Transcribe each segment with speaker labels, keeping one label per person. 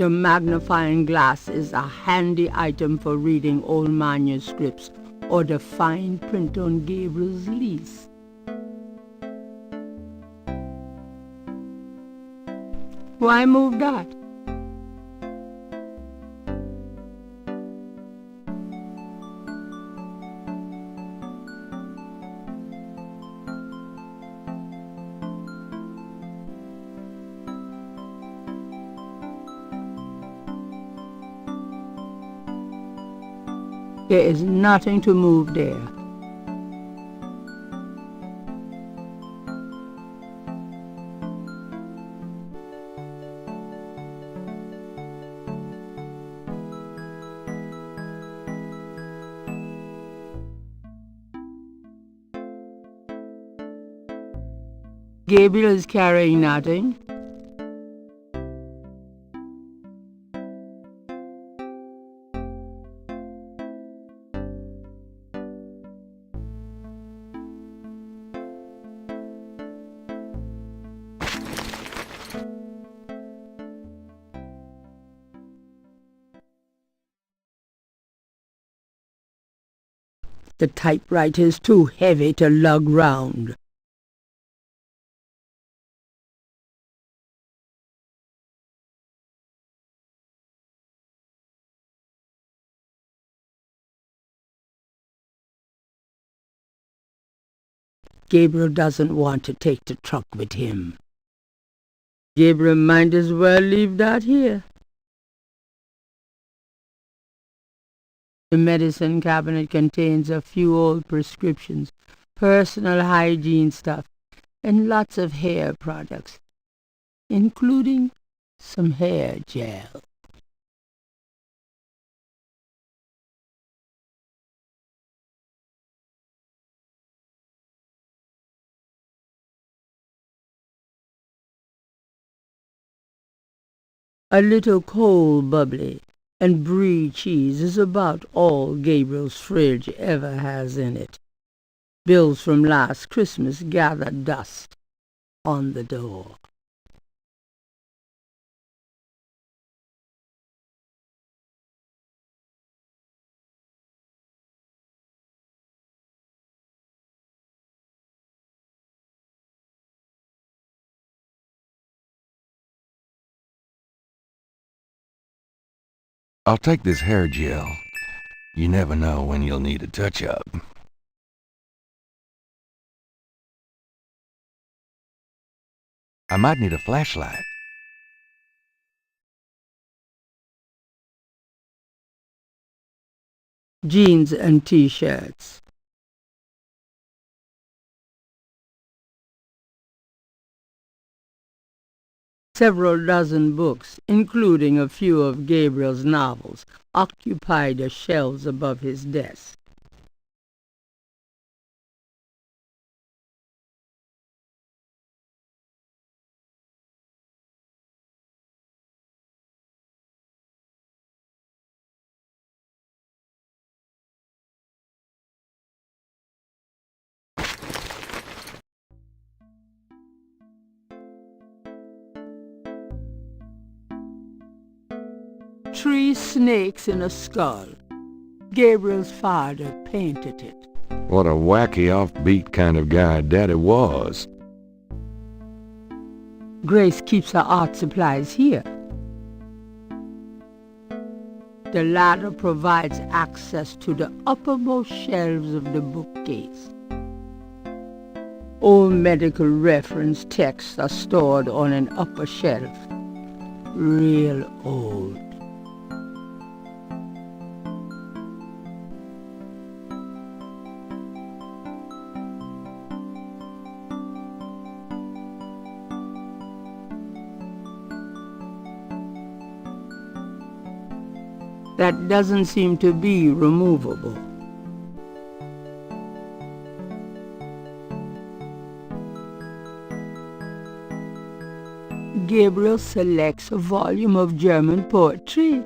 Speaker 1: The magnifying glass is a handy item for reading old manuscripts or the fine print on Gabriel's lease. Why move that? There is nothing to move there. Gabriel is carrying nothing. The typewriter is too heavy to lug round. Gabriel doesn't want to take the truck with him. Gabriel might as well leave that here. The medicine cabinet contains a few old prescriptions, personal hygiene stuff, and lots of hair products, including some hair gel. A little cold bubbly and brie cheese is about all Gabriel's fridge ever has in it. Bills from last Christmas gather dust on the door.
Speaker 2: I'll take this hair gel. You never know when you'll need a touch-up. I might need a flashlight.
Speaker 1: Jeans and T-shirts. Several dozen books, including a few of Gabriel's novels, occupy the shelves above his desk. Three snakes in a skull. Gabriel's father painted it.
Speaker 2: What a wacky, offbeat kind of guy Daddy was.
Speaker 1: Grace keeps her art supplies here. The ladder provides access to the uppermost shelves of the bookcase. Old medical reference texts are stored on an upper shelf. Real old. That doesn't seem to be removable. Gabriel selects a volume of German poetry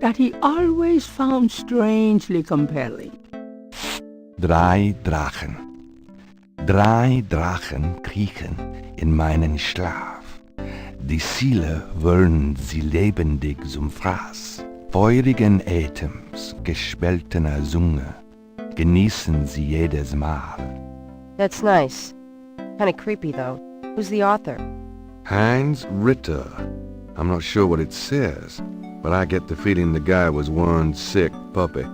Speaker 1: that he always found strangely compelling.
Speaker 2: Drei Drachen kriechen in meinen Schlaf. Die Ziele wollen sie lebendig zum Fraß. Feurigen Atems, gespaltener Zunge, genießen sie jedes Mal.
Speaker 3: That's nice. Kinda creepy, though. Who's the author?
Speaker 4: Heinz Ritter. I'm not sure what it says, but I get the feeling the guy was one sick puppy.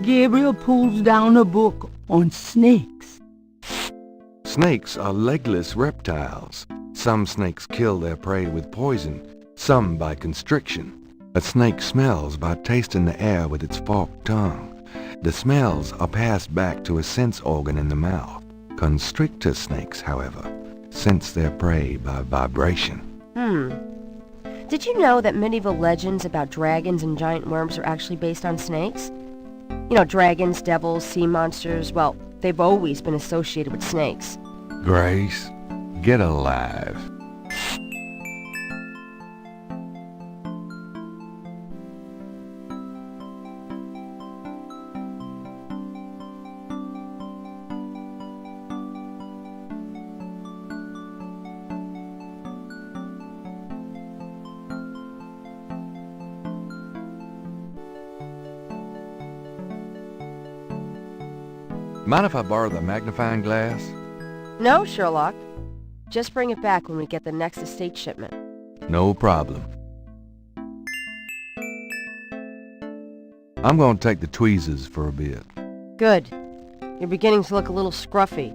Speaker 1: Gabriel pulls down a book on snakes.
Speaker 4: Snakes are legless reptiles. Some snakes kill their prey with poison, some by constriction. A snake smells by tasting the air with its forked tongue. The smells are passed back to a sense organ in the mouth. Constrictor snakes, however, sense their prey by vibration.
Speaker 3: Did you know that medieval legends about dragons and giant worms are actually based on snakes? You know, dragons, devils, sea monsters, well, they've always been associated with snakes.
Speaker 2: Grace, get alive.
Speaker 4: Mind if I borrow the magnifying glass?
Speaker 3: No, Sherlock. Just bring it back when we get the next estate shipment.
Speaker 4: No problem. I'm gonna take the tweezers for a bit.
Speaker 3: Good. You're beginning to look a little scruffy.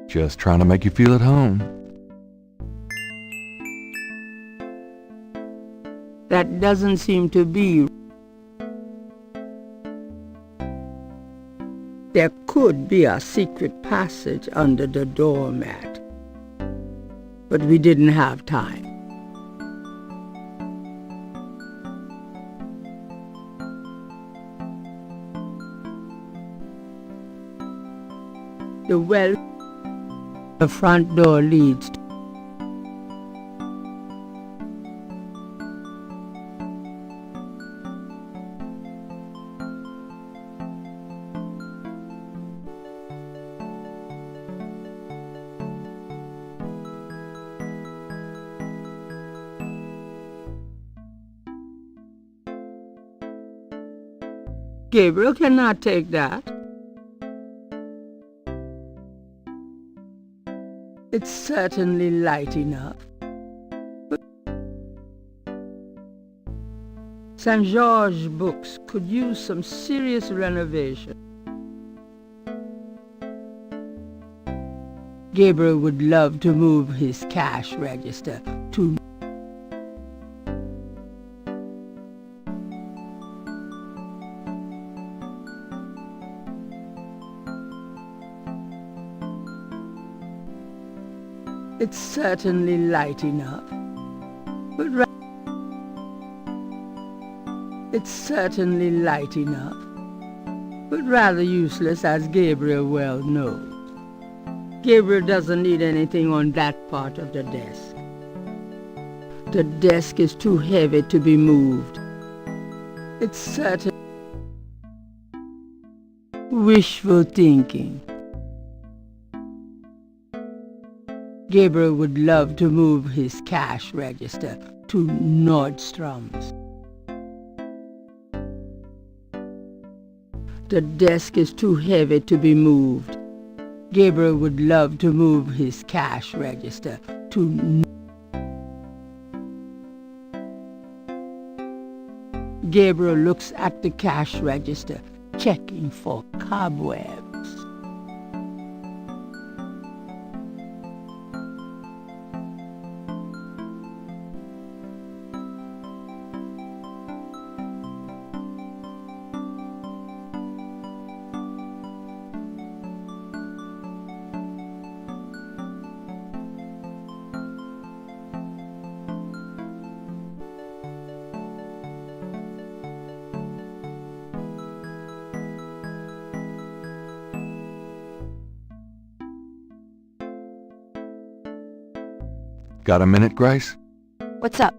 Speaker 4: Just trying to make you feel at home.
Speaker 1: That doesn't seem to be. There could be a secret passage under the doormat, but we didn't have time. The front door leads to. Gabriel cannot take that. It's certainly light enough. St. George's books could use some serious renovation. Gabriel would love to move his cash register to. It's certainly light enough, but it's certainly light enough, but rather useless, as Gabriel well knows. Gabriel doesn't need anything on that part of the desk. The desk is too heavy to be moved. It's certain. Wishful thinking. Gabriel would love to move his cash register to Nordstrom's. The desk is too heavy to be moved. Gabriel would love to move his cash register to. Gabriel looks at the cash register, checking for cobwebs.
Speaker 4: Got a minute, Grace?
Speaker 3: What's up?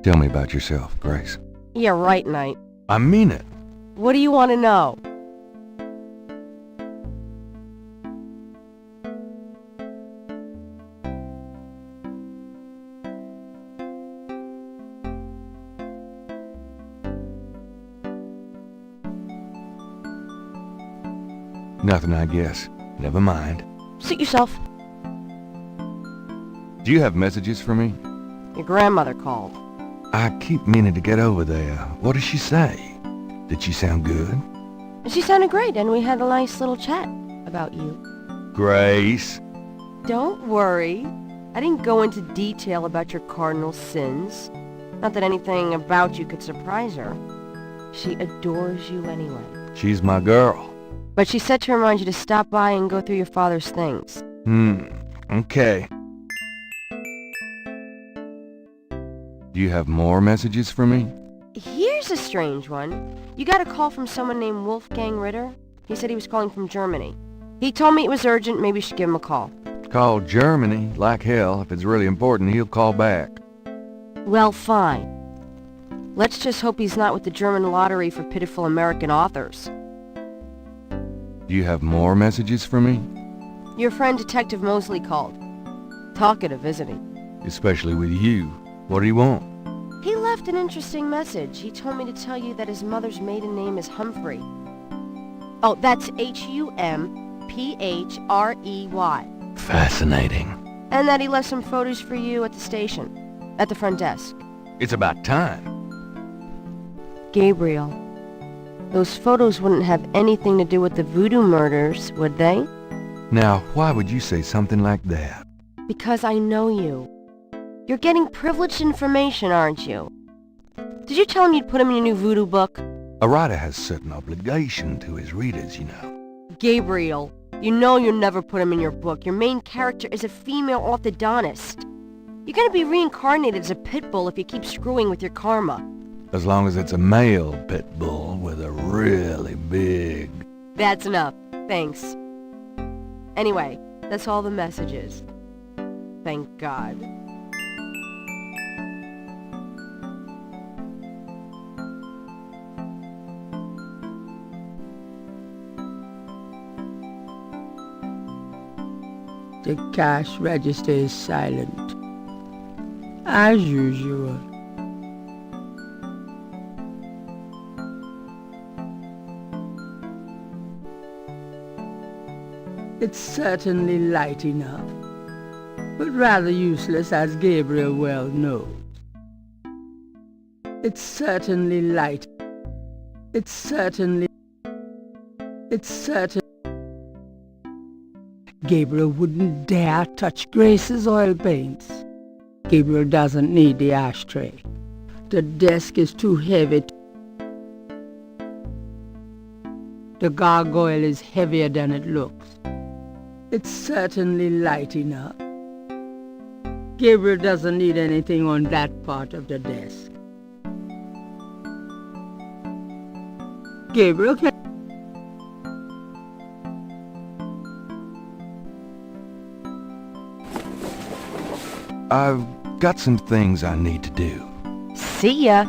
Speaker 4: Tell me about yourself, Grace.
Speaker 3: Yeah, right, Knight.
Speaker 4: I mean it.
Speaker 3: What do you want to know?
Speaker 4: Nothing, I guess. Never mind.
Speaker 3: Suit yourself.
Speaker 4: Do you have messages for me?
Speaker 3: Your grandmother called.
Speaker 4: I keep meaning to get over there. What did she say? Did she sound good?
Speaker 3: She sounded great, and we had a nice little chat about you.
Speaker 4: Grace.
Speaker 3: Don't worry. I didn't go into detail about your cardinal sins. Not that anything about you could surprise her. She adores you anyway.
Speaker 4: She's my girl.
Speaker 3: But she said to remind you to stop by and go through your father's things.
Speaker 4: Okay. Do you have more messages for me?
Speaker 3: Here's a strange one. You got a call from someone named Wolfgang Ritter? He said he was calling from Germany. He told me it was urgent, maybe you should give him a call.
Speaker 4: Call Germany, like hell. If it's really important, he'll call back.
Speaker 3: Well, fine. Let's just hope he's not with the German lottery for pitiful American authors.
Speaker 4: Do you have more messages for me?
Speaker 3: Your friend Detective Mosley called. Talkative, isn't he?
Speaker 4: Especially with you. What do you want?
Speaker 3: He left an interesting message. He told me to tell you that his mother's maiden name is Humphrey. Oh, that's H-U-M-P-H-R-E-Y.
Speaker 4: Fascinating.
Speaker 3: And that he left some photos for you at the station, at the front desk.
Speaker 4: It's about time.
Speaker 3: Gabriel, those photos wouldn't have anything to do with the voodoo murders, would they?
Speaker 4: Now, why would you say something like that?
Speaker 3: Because I know you. You're getting privileged information, aren't you? Did you tell him you'd put him in your new voodoo book?
Speaker 4: A writer has certain obligation to his readers, you know.
Speaker 3: Gabriel, you know you'll never put him in your book. Your main character is a female orthodontist. You're gonna be reincarnated as a pit bull if you keep screwing with your karma.
Speaker 4: As long as it's a male pit bull with a really big...
Speaker 3: That's enough. Thanks. Anyway, that's all the messages. Thank God.
Speaker 1: The cash register is silent, as usual. It's certainly light enough, but rather useless, as Gabriel well knows. It's certainly light. It's certain. Gabriel wouldn't dare touch Grace's oil paints. Gabriel doesn't need the ashtray. The desk is too heavy. The gargoyle is heavier than it looks. It's certainly light enough. Gabriel doesn't need anything on that part of the desk. Gabriel can...
Speaker 4: I've got some things I need to do.
Speaker 3: See ya.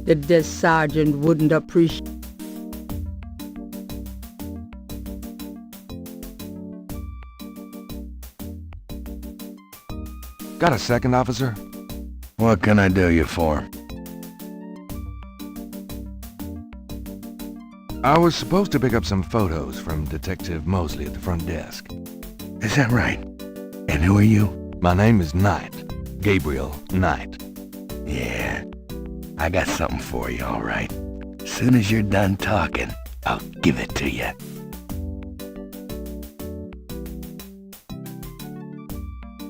Speaker 1: The desk sergeant wouldn't appreciate.
Speaker 4: Got a second, officer?
Speaker 2: What can I do you for?
Speaker 4: I was supposed to pick up some photos from Detective Mosley at the front desk.
Speaker 2: Is that right? And who are you?
Speaker 4: My name is Knight. Gabriel Knight.
Speaker 5: Yeah, I got something for you, all right. Soon as you're done talking, I'll give it to you.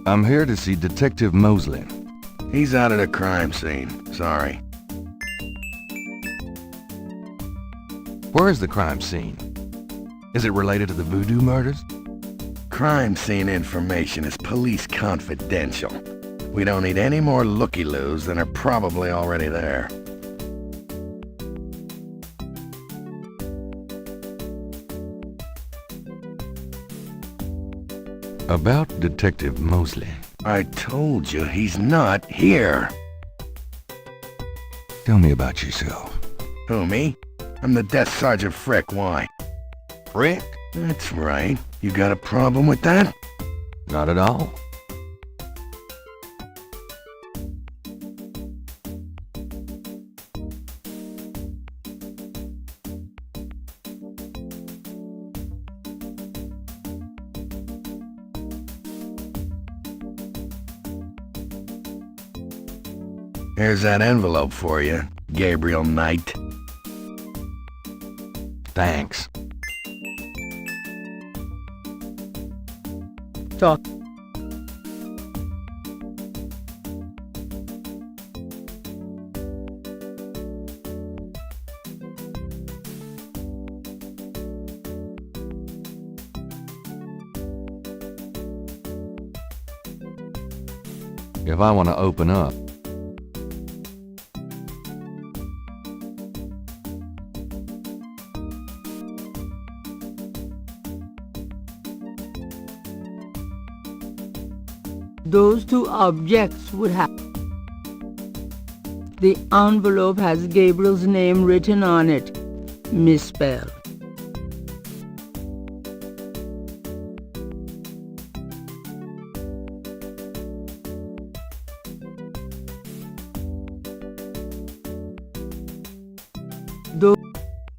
Speaker 4: I'm here to see Detective Mosley.
Speaker 5: He's out at the crime scene. Sorry.
Speaker 4: Where is the crime scene? Is it related to the voodoo murders?
Speaker 5: Crime scene information is police confidential. We don't need any more looky-loos than are probably already there.
Speaker 4: About Detective Mosley.
Speaker 5: I told you he's not here.
Speaker 4: Tell me about yourself.
Speaker 5: Who, me? I'm the Desk Sergeant Frick. Why?
Speaker 4: Frick?
Speaker 5: That's right. You got a problem with that?
Speaker 4: Not at all.
Speaker 5: Here's that envelope for you, Gabriel Knight.
Speaker 4: Thanks.
Speaker 1: Talk.
Speaker 4: If I want to open up,
Speaker 1: those two objects would have. The envelope has Gabriel's name written on it, misspelled.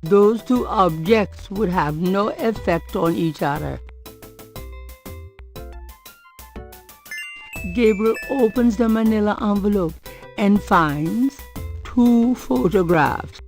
Speaker 1: Those two objects would have no effect on each other. Gabriel opens the manila envelope and finds two photographs.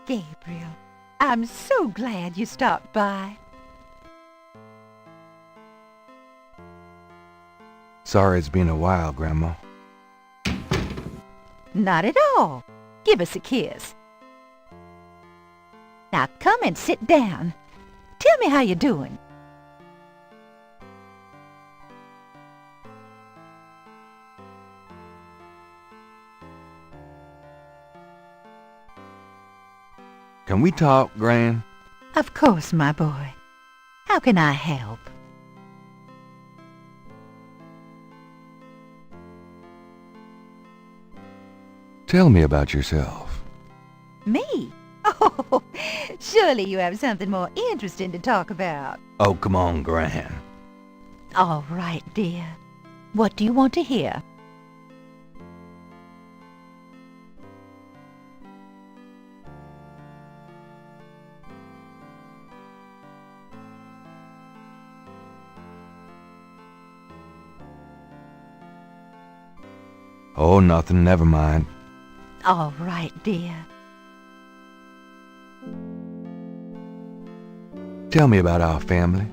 Speaker 6: Gabriel, I'm so glad you stopped by.
Speaker 4: sorry it's been a while, Grandma.
Speaker 6: Not at all. Give us a kiss. Now come and sit down. Tell me how you're doing.
Speaker 4: Can we talk, Gran?
Speaker 6: Of course, my boy. How can I help?
Speaker 4: Tell me about yourself.
Speaker 6: Me? Oh, surely you have something more interesting to talk about.
Speaker 4: Oh, come on, Gran.
Speaker 6: All right, dear. What do you want to hear?
Speaker 4: Oh, nothing, never mind.
Speaker 6: All right, dear.
Speaker 4: Tell me about our family.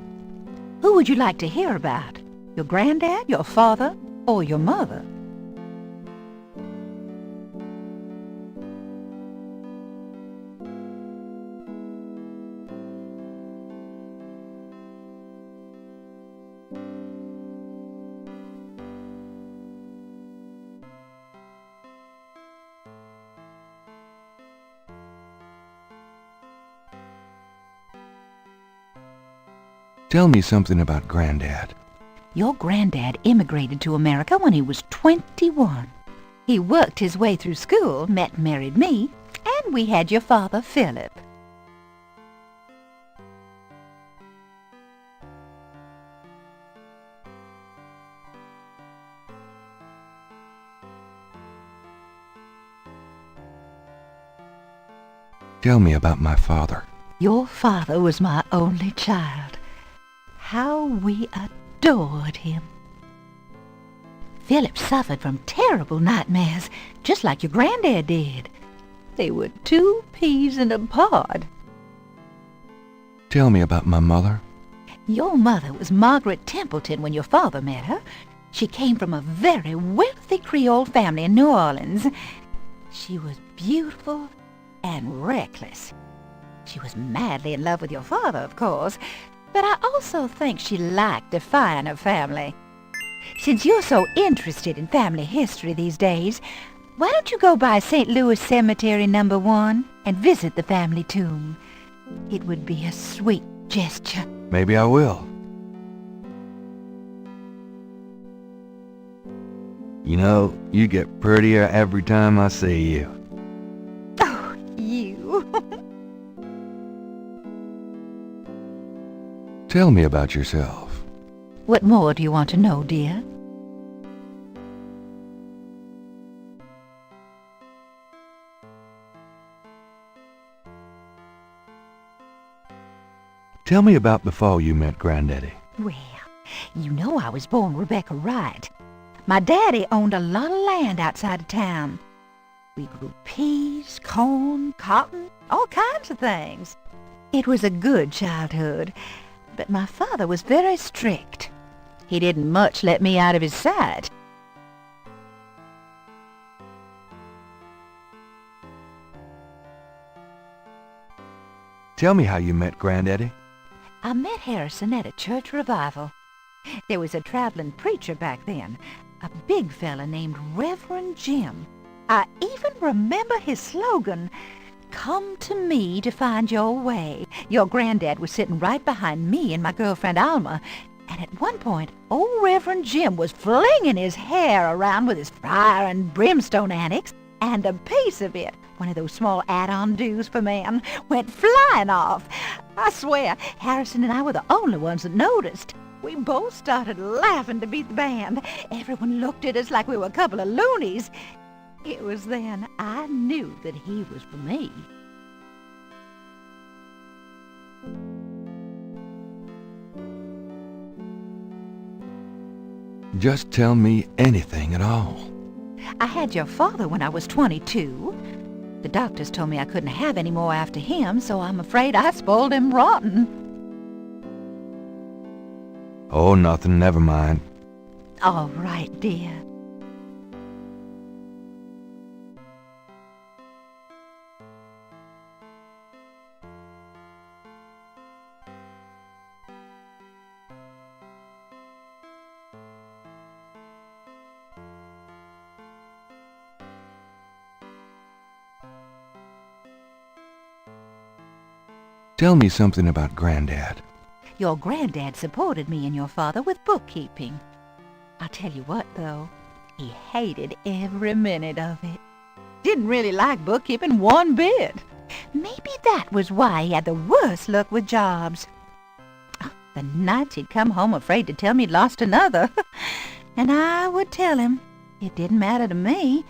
Speaker 6: Who would you like to hear about? Your granddad, your father, or your mother?
Speaker 4: Tell me something about Granddad.
Speaker 6: Your granddad immigrated to America when he was 21. He worked his way through school, met and married me, and we had your father, Philip.
Speaker 4: Tell me about my father.
Speaker 6: Your father was my only child. How we adored him. Philip suffered from terrible nightmares, just like your granddad did. They were 2 peas in a pod.
Speaker 4: Tell me about my mother.
Speaker 6: Your mother was Margaret Templeton when your father met her. She came from a very wealthy Creole family in New Orleans. She was beautiful and reckless. She was madly in love with your father, of course, but I also think she liked defying her family. Since you're so interested in family history these days, why don't you go by St. Louis Cemetery No. 1 and visit the family tomb? It would be a sweet gesture.
Speaker 4: Maybe I will. You know, you get prettier every time I see you.
Speaker 6: Oh, you.
Speaker 4: Tell me about yourself.
Speaker 6: What more do you want to know, dear?
Speaker 4: Tell me about before you met Granddaddy.
Speaker 6: Well, you know I was born Rebecca Wright. My daddy owned a lot of land outside of town. We grew peas, corn, cotton, all kinds of things. It was a good childhood, but my father was very strict. He didn't much let me out of his sight.
Speaker 4: Tell me how you met Granddaddy.
Speaker 6: I met Harrison at a church revival. There was a traveling preacher back then, a big fella named Reverend Jim. I even remember his slogan, "Come to me to find your way." Your granddad was sitting right behind me and my girlfriend Alma, and at one point, old Reverend Jim was flinging his hair around with his fire and brimstone antics, and a piece of it, one of those small add-on do's for men, went flying off. I swear, Harrison and I were the only ones that noticed. We both started laughing to beat the band. Everyone looked at us like we were a couple of loonies. It was then I knew that he was for me.
Speaker 4: Just tell me anything at all.
Speaker 6: I had your father when I was 22. The doctors told me I couldn't have any more after him, so I'm afraid I spoiled him rotten.
Speaker 4: Oh, nothing, never mind.
Speaker 6: All right, dear.
Speaker 4: Tell me something about Granddad.
Speaker 6: Your granddad supported me and your father with bookkeeping. I'll tell you what, though, he hated every minute of it. Didn't really like bookkeeping one bit. Maybe that was why he had the worst luck with jobs. The nights he'd come home afraid to tell me he'd lost another. And I would tell him. It didn't matter to me.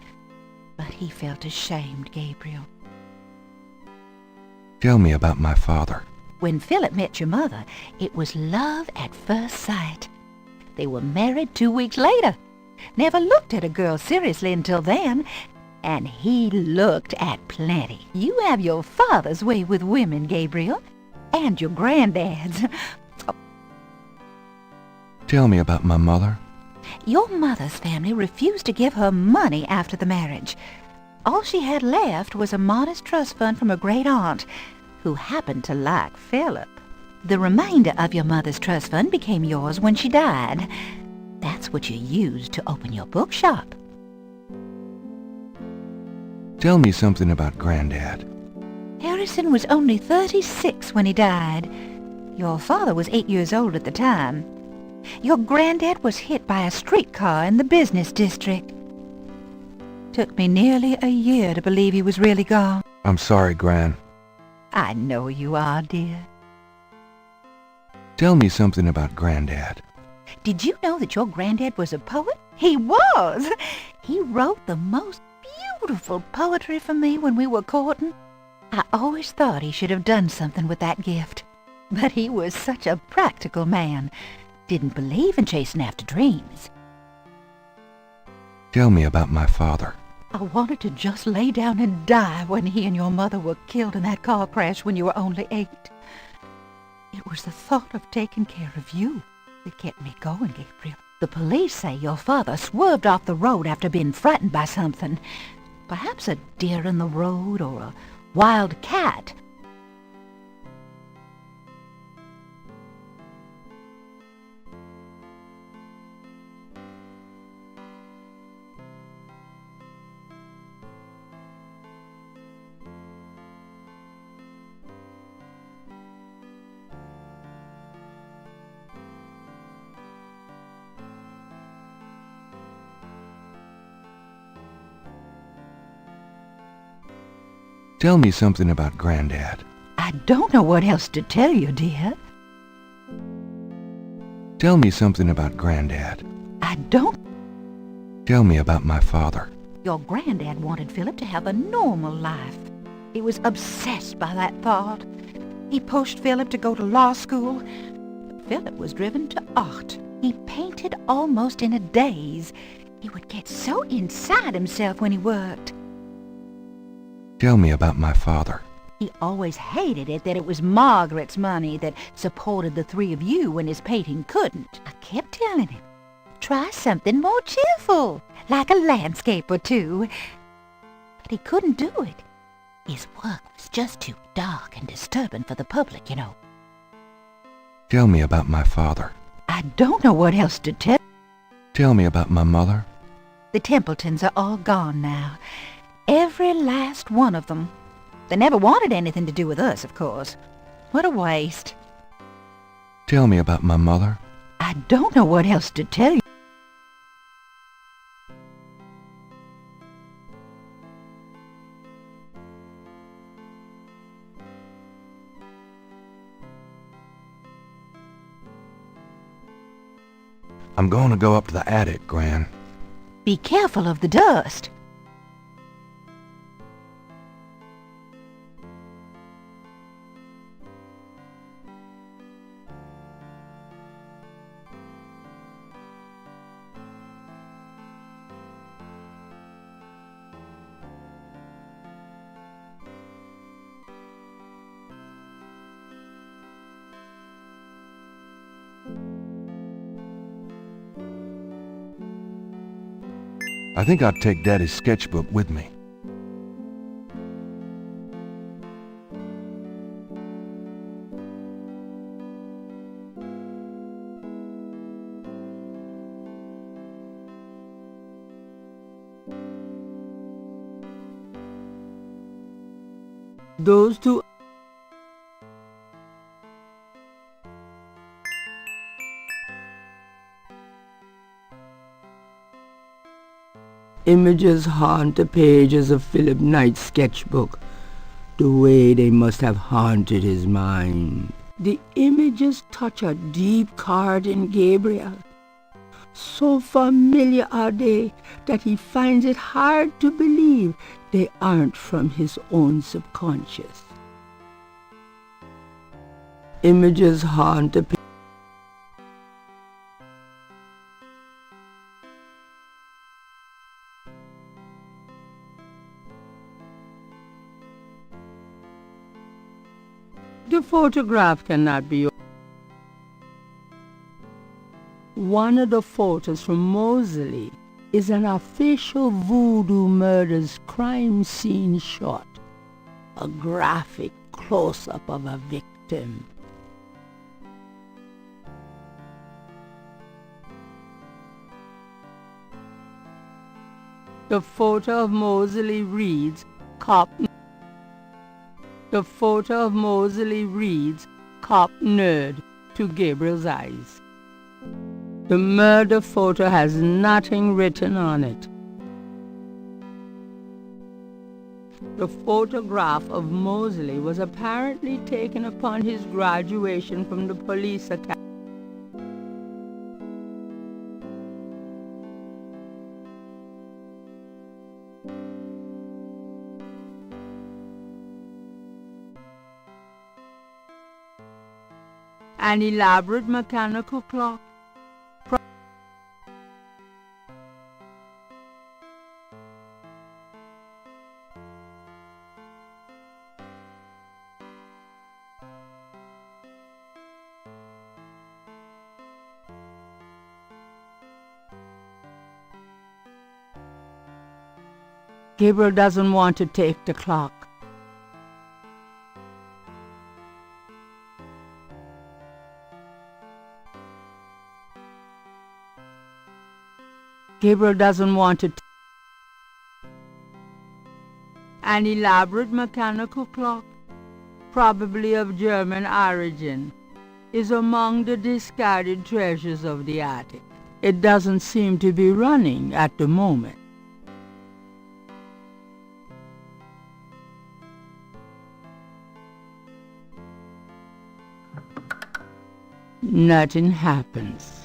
Speaker 6: But he felt ashamed, Gabriel.
Speaker 4: Tell me about my father.
Speaker 6: When Philip met your mother, it was love at first sight. They were married 2 weeks later. Never looked at a girl seriously until then. And he looked at plenty. You have your father's way with women, Gabriel. And your granddad's.
Speaker 2: Tell me about my mother.
Speaker 6: Your mother's family refused to give her money after the marriage. All she had left was a modest trust fund from a great-aunt, who happened to like Philip. The remainder of your mother's trust fund became yours when she died. That's what you used to open your bookshop.
Speaker 2: Tell me something about Granddad.
Speaker 6: Harrison was only 36 when he died. Your father was 8 years old at the time. Your granddad was hit by a streetcar in the business district. Took me nearly a year to believe he was really gone.
Speaker 2: I'm sorry, Gran.
Speaker 6: I know you are, dear.
Speaker 2: Tell me something about Granddad.
Speaker 6: Did you know that your granddad was a poet? He was! He wrote the most beautiful poetry for me when we were courting. I always thought he should have done something with that gift. But he was such a practical man. Didn't believe in chasing after dreams.
Speaker 2: Tell me about my father.
Speaker 6: I wanted to just lay down and die when he and your mother were killed in that car crash when you were only 8. It was the thought of taking care of you that kept me going, Gabriel. The police say your father swerved off the road after being frightened by something. Perhaps a deer in the road or a wild cat.
Speaker 2: Tell me something about Granddad.
Speaker 6: I don't know what else to tell you, dear.
Speaker 2: Tell me something about Granddad.
Speaker 6: I don't.
Speaker 2: Tell me about my father.
Speaker 6: Your granddad wanted Philip to have a normal life. He was obsessed by that thought. He pushed Philip to go to law school. Philip was driven to art. He painted almost in a daze. He would get so inside himself when he worked.
Speaker 2: Tell me about my father.
Speaker 6: He always hated it that it was Margaret's money that supported the three of you when his painting couldn't. I kept telling him, try something more cheerful, like a landscape or two. But he couldn't do it. His work was just too dark and disturbing for the public, you know.
Speaker 2: Tell me about my father.
Speaker 6: I don't know what else to tell.
Speaker 2: Tell me about my mother.
Speaker 6: The Templetons are all gone now. Every last one of them. They never wanted anything to do with us, of course. What a waste.
Speaker 2: Tell me about my mother.
Speaker 6: I don't know what else to tell you.
Speaker 2: I'm going to go up to the attic, Gran.
Speaker 6: Be careful of the dust.
Speaker 2: I think I'd take Daddy's sketchbook with me.
Speaker 1: Those two images haunt the pages of Philip Knight's sketchbook, the way they must have haunted his mind. The images touch a deep chord in Gabriel. So familiar are they that he finds it hard to believe they aren't from his own subconscious. Images haunt the The photograph cannot be. One of the photos from Moseley is an official Voodoo Murders crime scene shot, a graphic close-up of a victim. The photo of Moseley reads, "Cop." The photo of Moseley reads, "Cop nerd," to Gabriel's eyes. The murder photo has nothing written on it. The photograph of Moseley was apparently taken upon his graduation from the police academy. An elaborate mechanical clock. Gabriel doesn't want to take the clock. Gabriel doesn't want to. An elaborate mechanical clock, probably of German origin, is among the discarded treasures of the attic. It doesn't seem to be running at the moment. Nothing happens.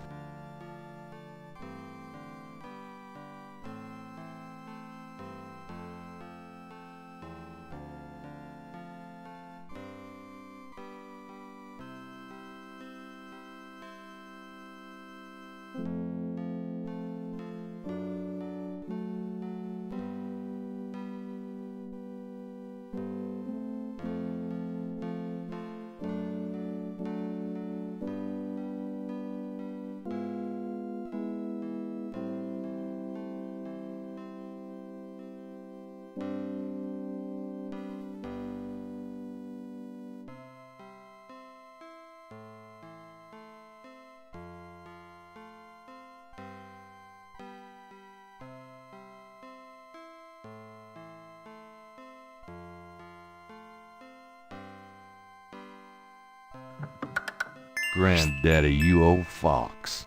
Speaker 2: Granddaddy, you old fox.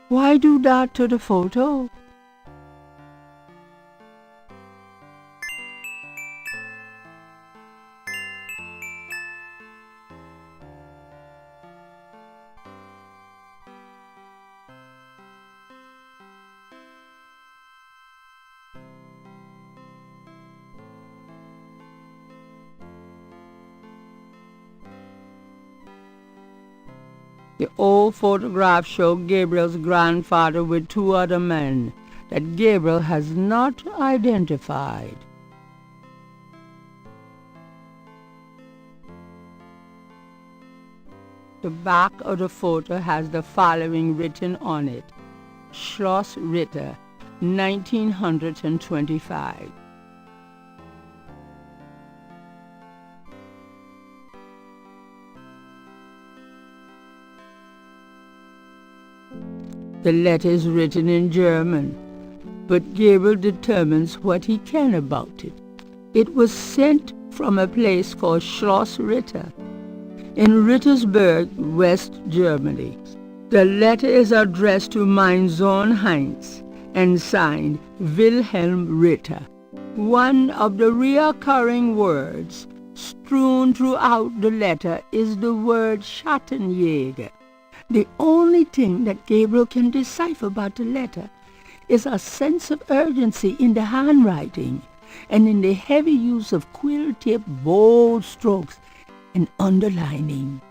Speaker 1: Why do that to the photo? The old photograph showed Gabriel's grandfather with two other men that Gabriel has not identified. The back of the photo has the following written on it: Schloss Ritter, 1925. The letter is written in German, but Gabriel determines what he can about it. It was sent from a place called Schloss Ritter in Rittersberg, West Germany. The letter is addressed to mein Sohn Heinz and signed Wilhelm Ritter. One of the recurring words strewn throughout the letter is the word Schattenjäger. The only thing that Gabriel can decipher about the letter is a sense of urgency in the handwriting and in the heavy use of quill-tipped bold strokes and underlining.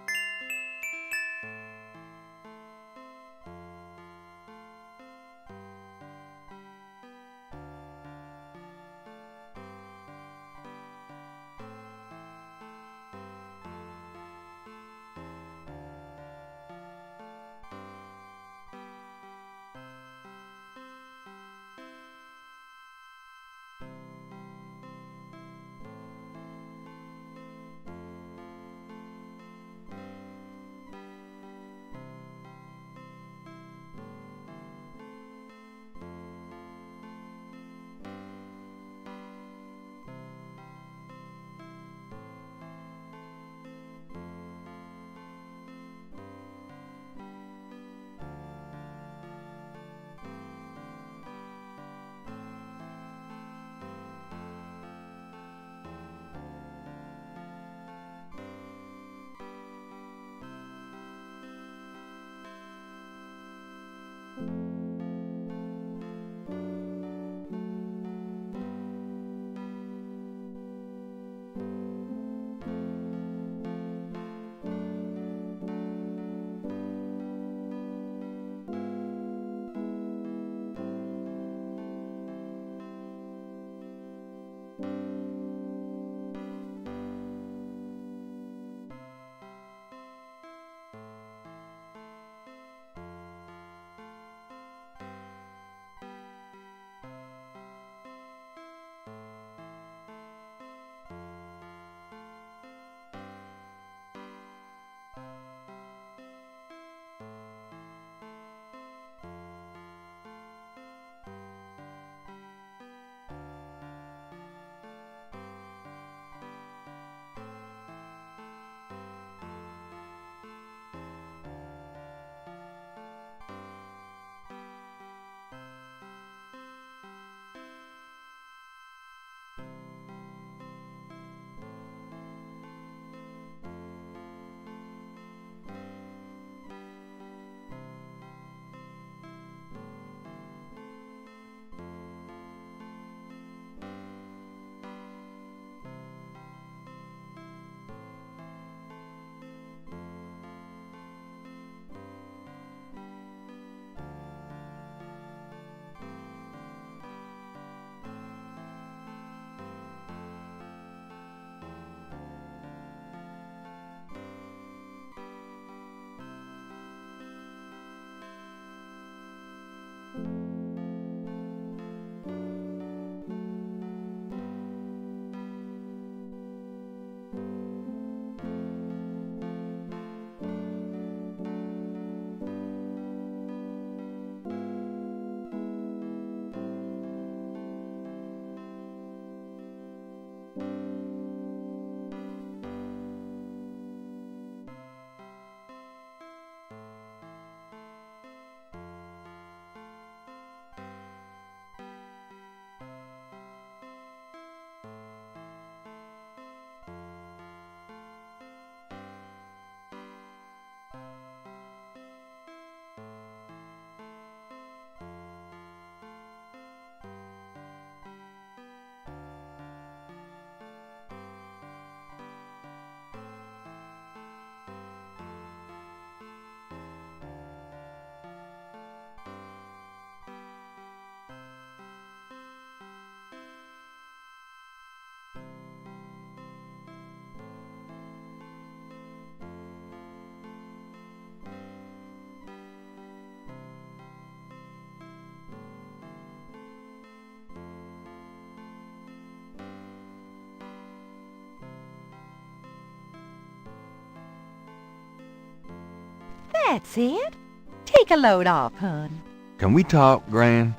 Speaker 6: That's it. Take a load off, hon.
Speaker 4: Can we talk, Gran?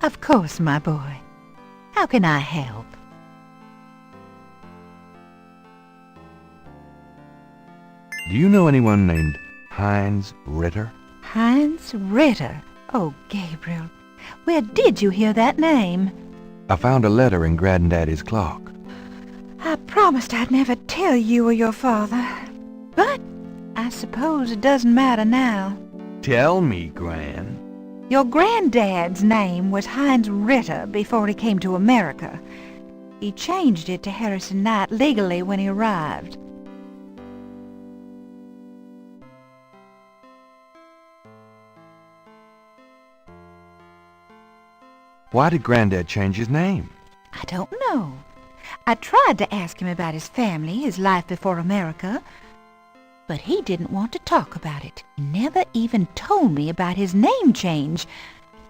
Speaker 6: Of course, my boy. How can I help?
Speaker 4: Do you know anyone named Heinz Ritter?
Speaker 6: Heinz Ritter? Oh, Gabriel, where did you hear that name?
Speaker 4: I found a letter in Granddaddy's clock.
Speaker 6: I promised I'd never tell you or your father. But I suppose it doesn't matter now.
Speaker 4: Tell me, Gran.
Speaker 6: Your granddad's name was Heinz Ritter before he came to America. He changed it to Harrison Knight legally when he arrived.
Speaker 4: Why did Granddad change his name?
Speaker 6: I don't know. I tried to ask him about his family, his life before America, but he didn't want to talk about it. He never even told me about his name change.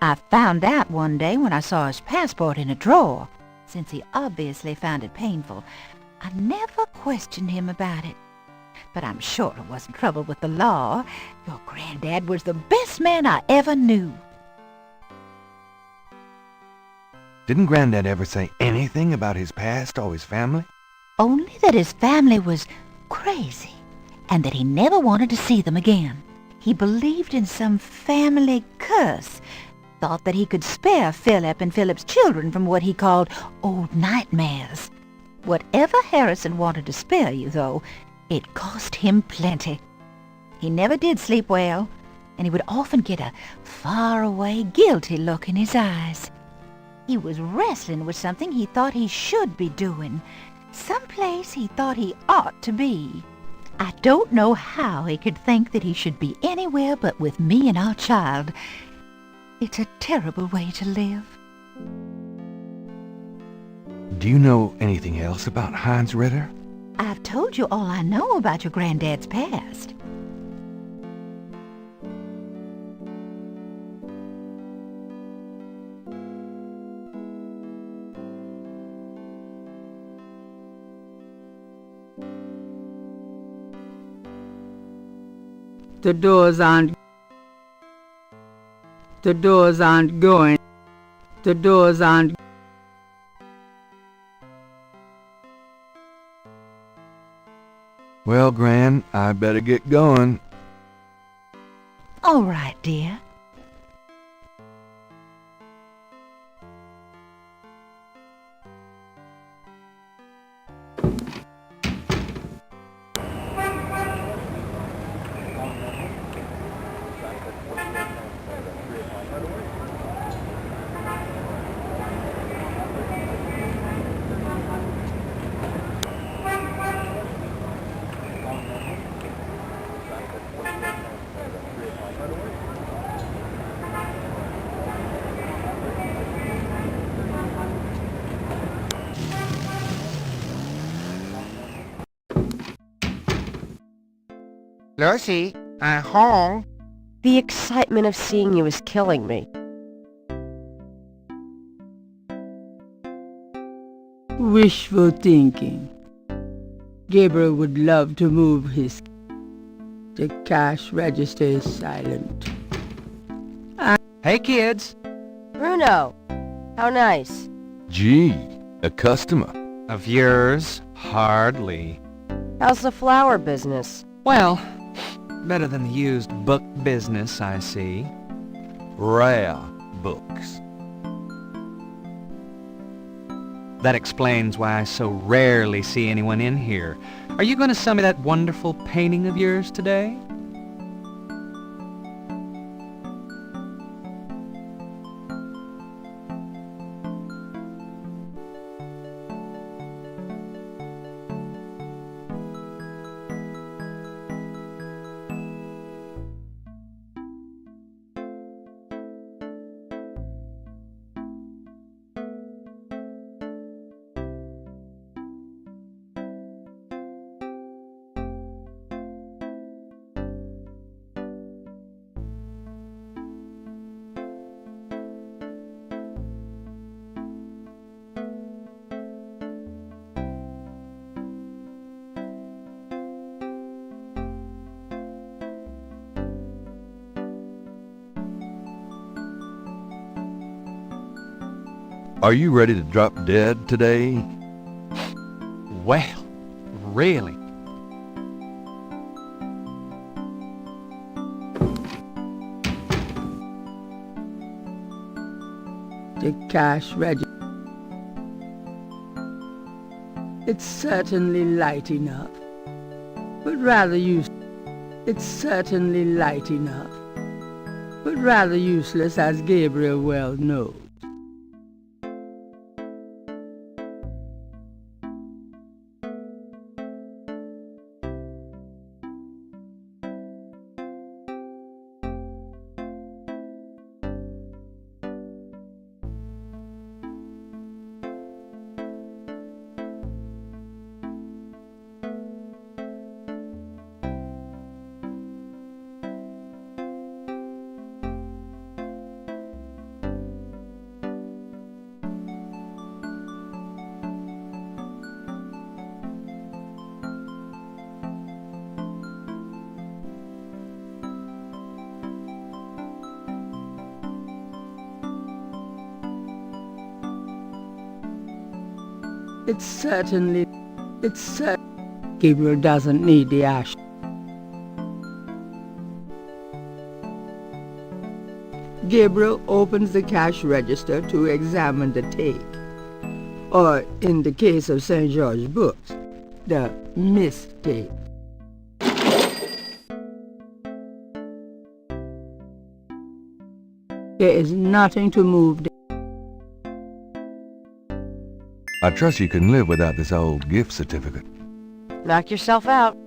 Speaker 6: I found out one day when I saw his passport in a drawer. Since he obviously found it painful, I never questioned him about it. But I'm sure it wasn't trouble with the law. Your granddad was the best man I ever knew.
Speaker 4: Didn't Granddad ever say anything about his past or his family?
Speaker 6: Only that his family was crazy, and that he never wanted to see them again. He believed in some family curse, thought that he could spare Philip and Philip's children from what he called old nightmares. Whatever Harrison wanted to spare you, though, it cost him plenty. He never did sleep well, and he would often get a far-away, guilty look in his eyes. He was wrestling with something he thought he should be doing, someplace he thought he ought to be. I don't know how he could think that he should be anywhere but with me and our child. It's a terrible way to live.
Speaker 4: Do you know anything else about Heinz Ritter?
Speaker 6: I've told you all I know about your granddad's past.
Speaker 1: The doors aren't going. The doors aren't.
Speaker 4: Well, Gran, I better get going.
Speaker 6: All right, dear.
Speaker 7: Lucy, I'm home.
Speaker 3: The excitement of seeing you is killing me.
Speaker 1: Wishful thinking. Gabriel would love to move his. The cash register is silent.
Speaker 7: Hey, kids.
Speaker 3: Bruno, how nice.
Speaker 4: Gee, a customer.
Speaker 7: Of yours? Hardly.
Speaker 3: How's the flower business?
Speaker 7: Well, better than the used book business, I see.
Speaker 4: Rare books.
Speaker 7: That explains why I so rarely see anyone in here. Are you going to sell me that wonderful painting of yours today?
Speaker 4: Are you ready to drop dead today?
Speaker 7: Well, really?
Speaker 1: The cash register. It's certainly light enough, but rather It's certainly light enough, but rather useless, as Gabriel well knows. Gabriel doesn't need the ash. Gabriel opens the cash register to examine the tape, or in the case of St. George books, the mistape. There is nothing to move.
Speaker 4: I trust you can live without this old gift certificate.
Speaker 3: Knock yourself out.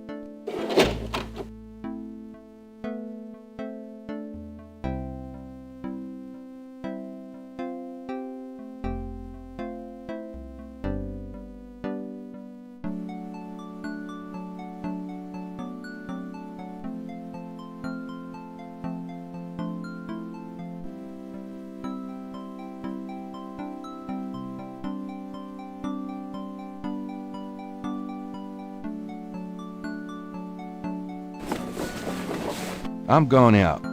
Speaker 4: I'm going out.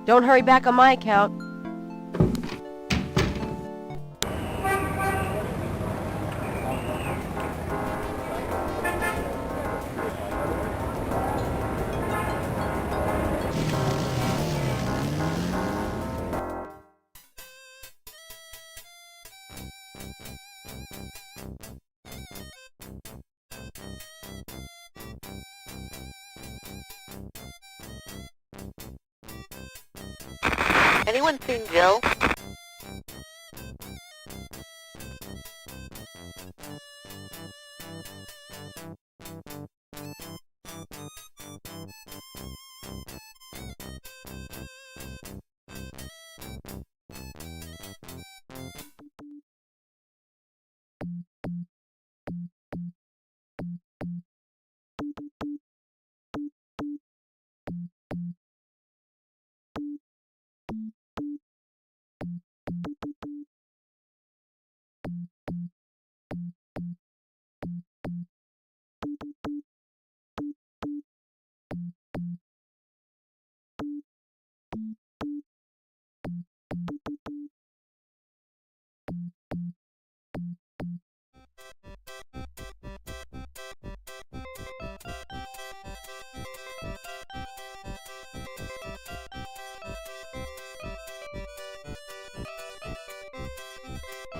Speaker 3: Don't hurry back on my account.
Speaker 8: Anyone seen Jill?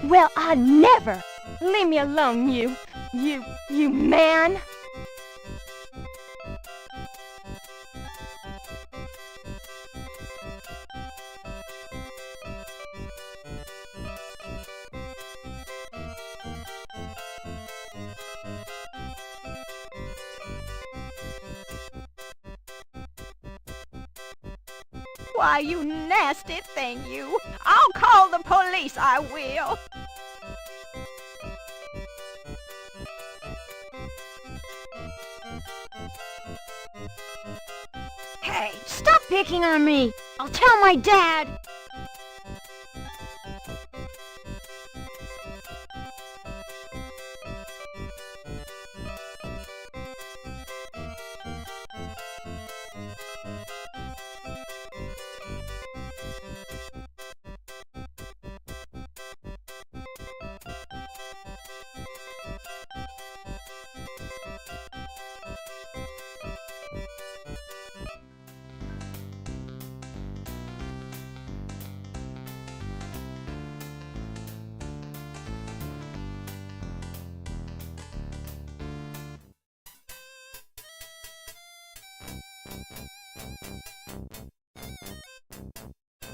Speaker 9: Well, I never! Leave me alone, you man! Why, you nasty thing, you! I'll call the police, I will! Hey, stop picking on me! I'll tell my dad!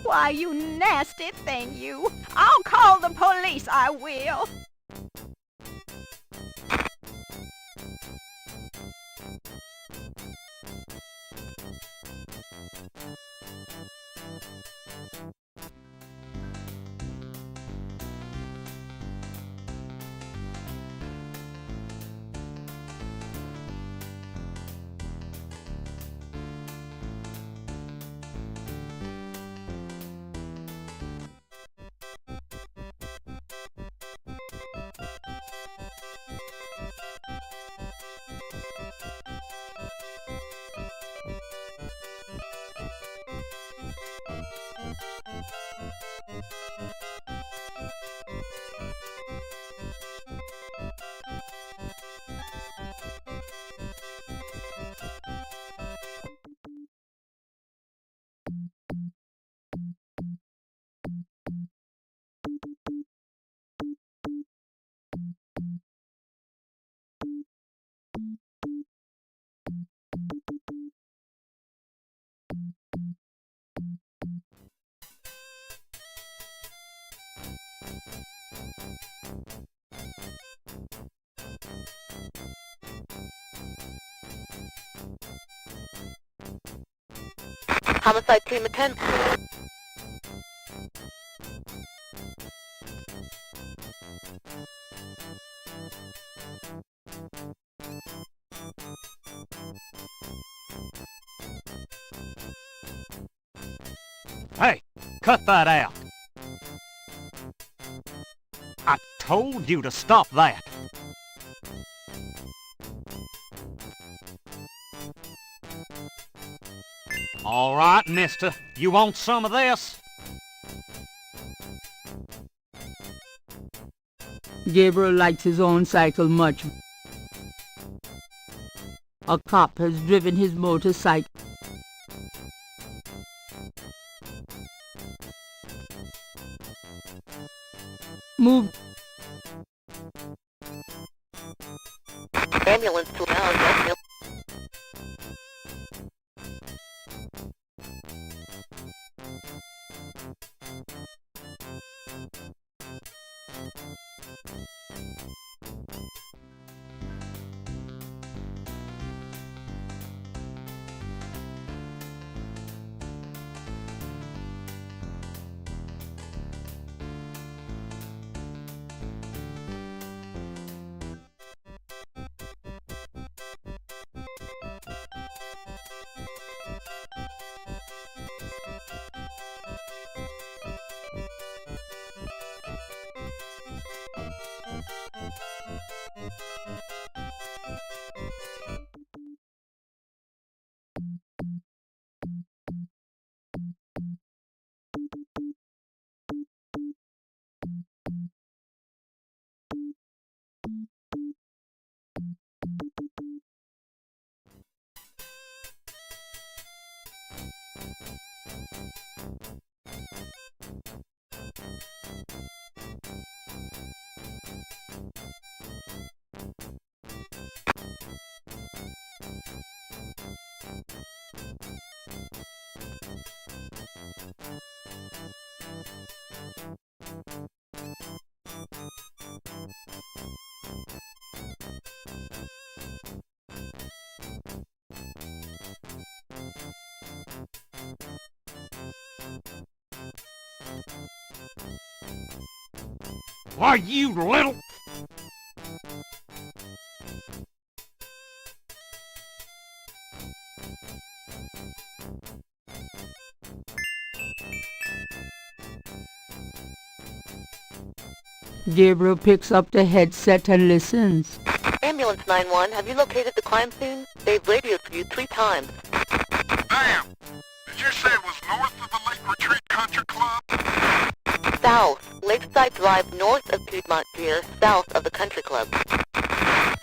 Speaker 9: Why, you nasty thing, you. I'll call the police, I will.
Speaker 8: Homicide team attend.
Speaker 10: Hey, cut that out. I told you to stop that. All right, mister. You want some of this?
Speaker 1: Gabriel likes his own cycle much. A cop has driven his motorcycle. Move.
Speaker 8: Ambulance to now.
Speaker 10: Why, you little...
Speaker 1: Gabriel picks up the headset and listens.
Speaker 8: Ambulance 911, have you located the crime scene? They've radioed for you 3 times.
Speaker 5: Damn! Did you say it was north of the Lake Retreat Country Club?
Speaker 8: South, Lakeside Drive north of Piedmont Pier, south of the country club.
Speaker 5: Man,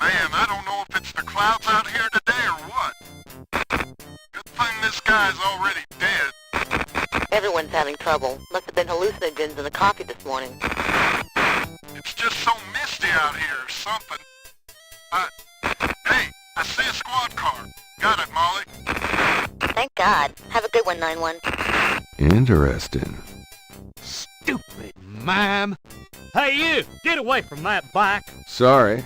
Speaker 5: I don't know if it's the clouds out here today or what. Good thing this guy's already dead.
Speaker 8: Everyone's having trouble. Must have been hallucinogens in the coffee this morning.
Speaker 5: It's just so misty out here or something. Hey, I see a squad car. Got it, Molly.
Speaker 8: Thank God. Have a good one, 9-1.
Speaker 4: Interesting.
Speaker 10: Stupid mime. Hey, you! Get away from that bike.
Speaker 4: Sorry.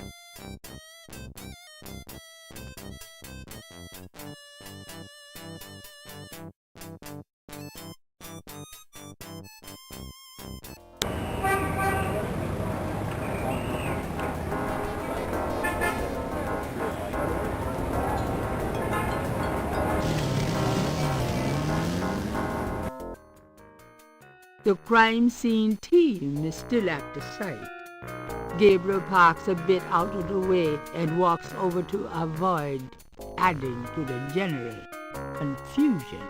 Speaker 1: The crime scene team is still at the site. Gabriel parks a bit out of the way and walks over to avoid adding to the general confusion.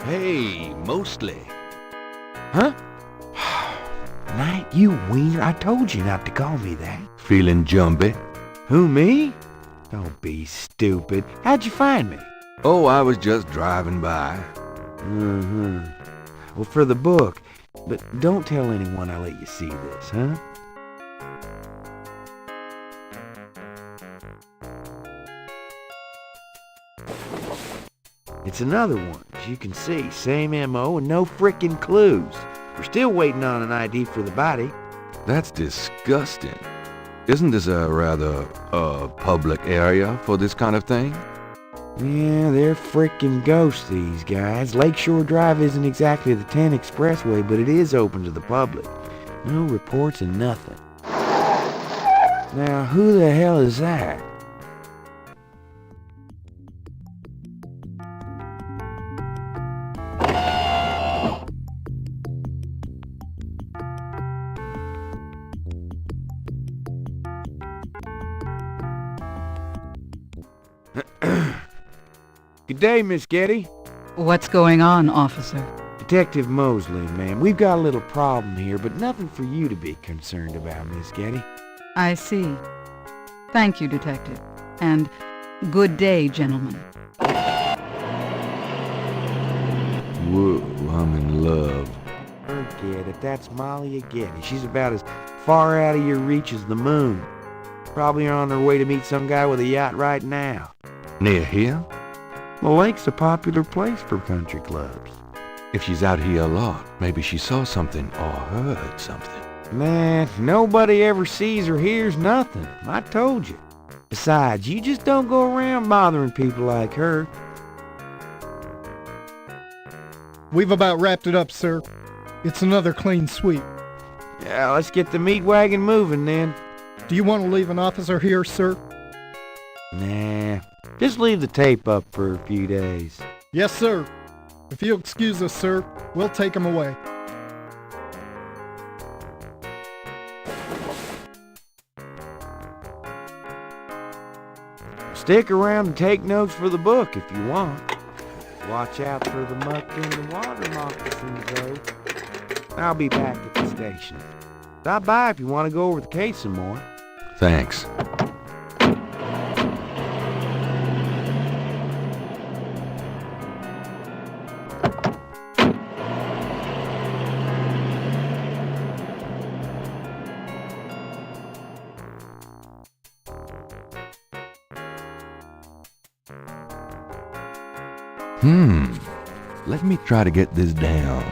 Speaker 4: Hey, mostly.
Speaker 5: Huh? Knight, you wiener, I told you not to call me that.
Speaker 4: Feeling jumpy?
Speaker 5: Who, me? Don't be stupid. How'd you find me?
Speaker 4: Oh, I was just driving by.
Speaker 5: Mm-hmm. Well, for the book. But don't tell anyone I let you see this, huh? It's another one, as you can see. Same M.O. and no frickin' clues. We're still waiting on an ID for the body.
Speaker 4: That's disgusting. Isn't this a rather, public area for this kind of thing?
Speaker 5: Yeah, they're frickin' ghosts, these guys. Lakeshore Drive isn't exactly the 10 expressway, but it is open to the public. No reports and nothing. Now, who the hell is that? Good day, Miss Getty.
Speaker 11: What's going on, officer?
Speaker 5: Detective Mosley, ma'am. We've got a little problem here, but nothing for you to be concerned about, Miss Getty.
Speaker 11: I see. Thank you, detective. And good day, gentlemen.
Speaker 4: Whoa, I'm in love.
Speaker 5: Forget it. That's Molly Getty. She's about as far out of your reach as the moon. Probably on her way to meet some guy with a yacht right now.
Speaker 4: Near here?
Speaker 5: The lake's a popular place for country clubs.
Speaker 4: If she's out here a lot, maybe she saw something or heard something.
Speaker 5: Man, nobody ever sees or hears nothing. I told you. Besides, you just don't go around bothering people like her.
Speaker 12: We've about wrapped it up, sir. It's another clean sweep.
Speaker 5: Yeah, let's get the meat wagon moving then.
Speaker 12: Do you want to leave an officer here, sir?
Speaker 5: Nah, just leave the tape up for a few days.
Speaker 12: Yes, sir. If you'll excuse us, sir, we'll take him away.
Speaker 5: Stick around and take notes for the book if you want. Watch out for the muck in the water moccasins, though. I'll be back at the station. Stop by if you want to go over the case some more.
Speaker 4: Thanks. Let me try to get this down.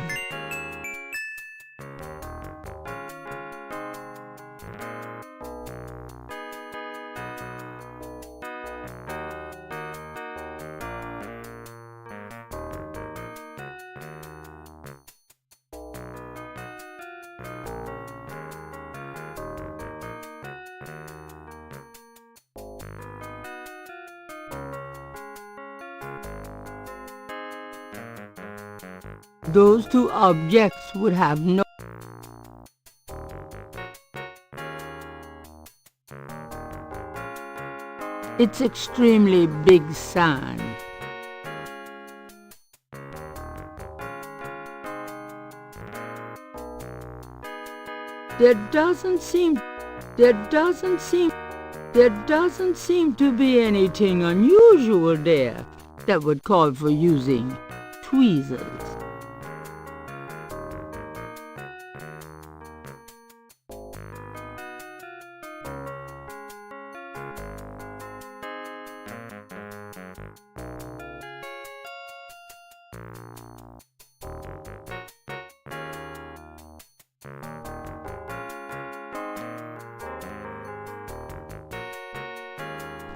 Speaker 1: Those two objects would have no... It's extremely big sand. There doesn't seem There doesn't seem to be anything unusual there that would call for using tweezers.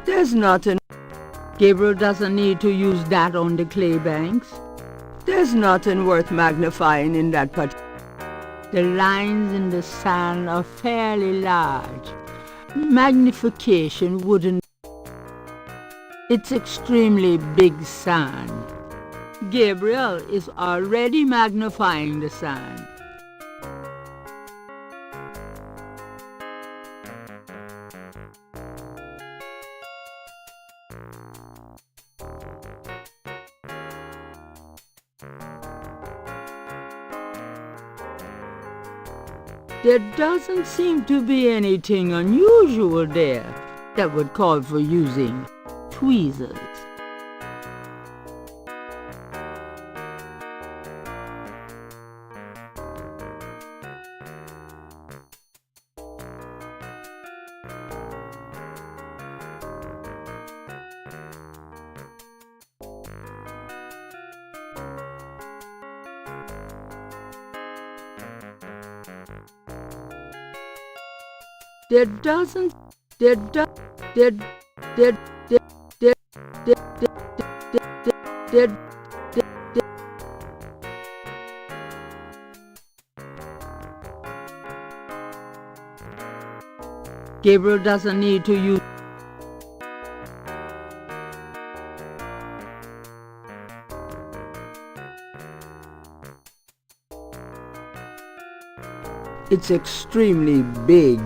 Speaker 1: There's nothing. Gabriel doesn't need to use that on the clay banks. There's nothing worth magnifying in that part. The lines in the sand are fairly large. Magnification wouldn't. It's extremely big sand. Gabriel is already magnifying the sand. There doesn't seem to be anything unusual there that would call for using tweezers. There doesn't, there do, there, there, there, there, there, there, there, Gabriel doesn't need to use. It's extremely big,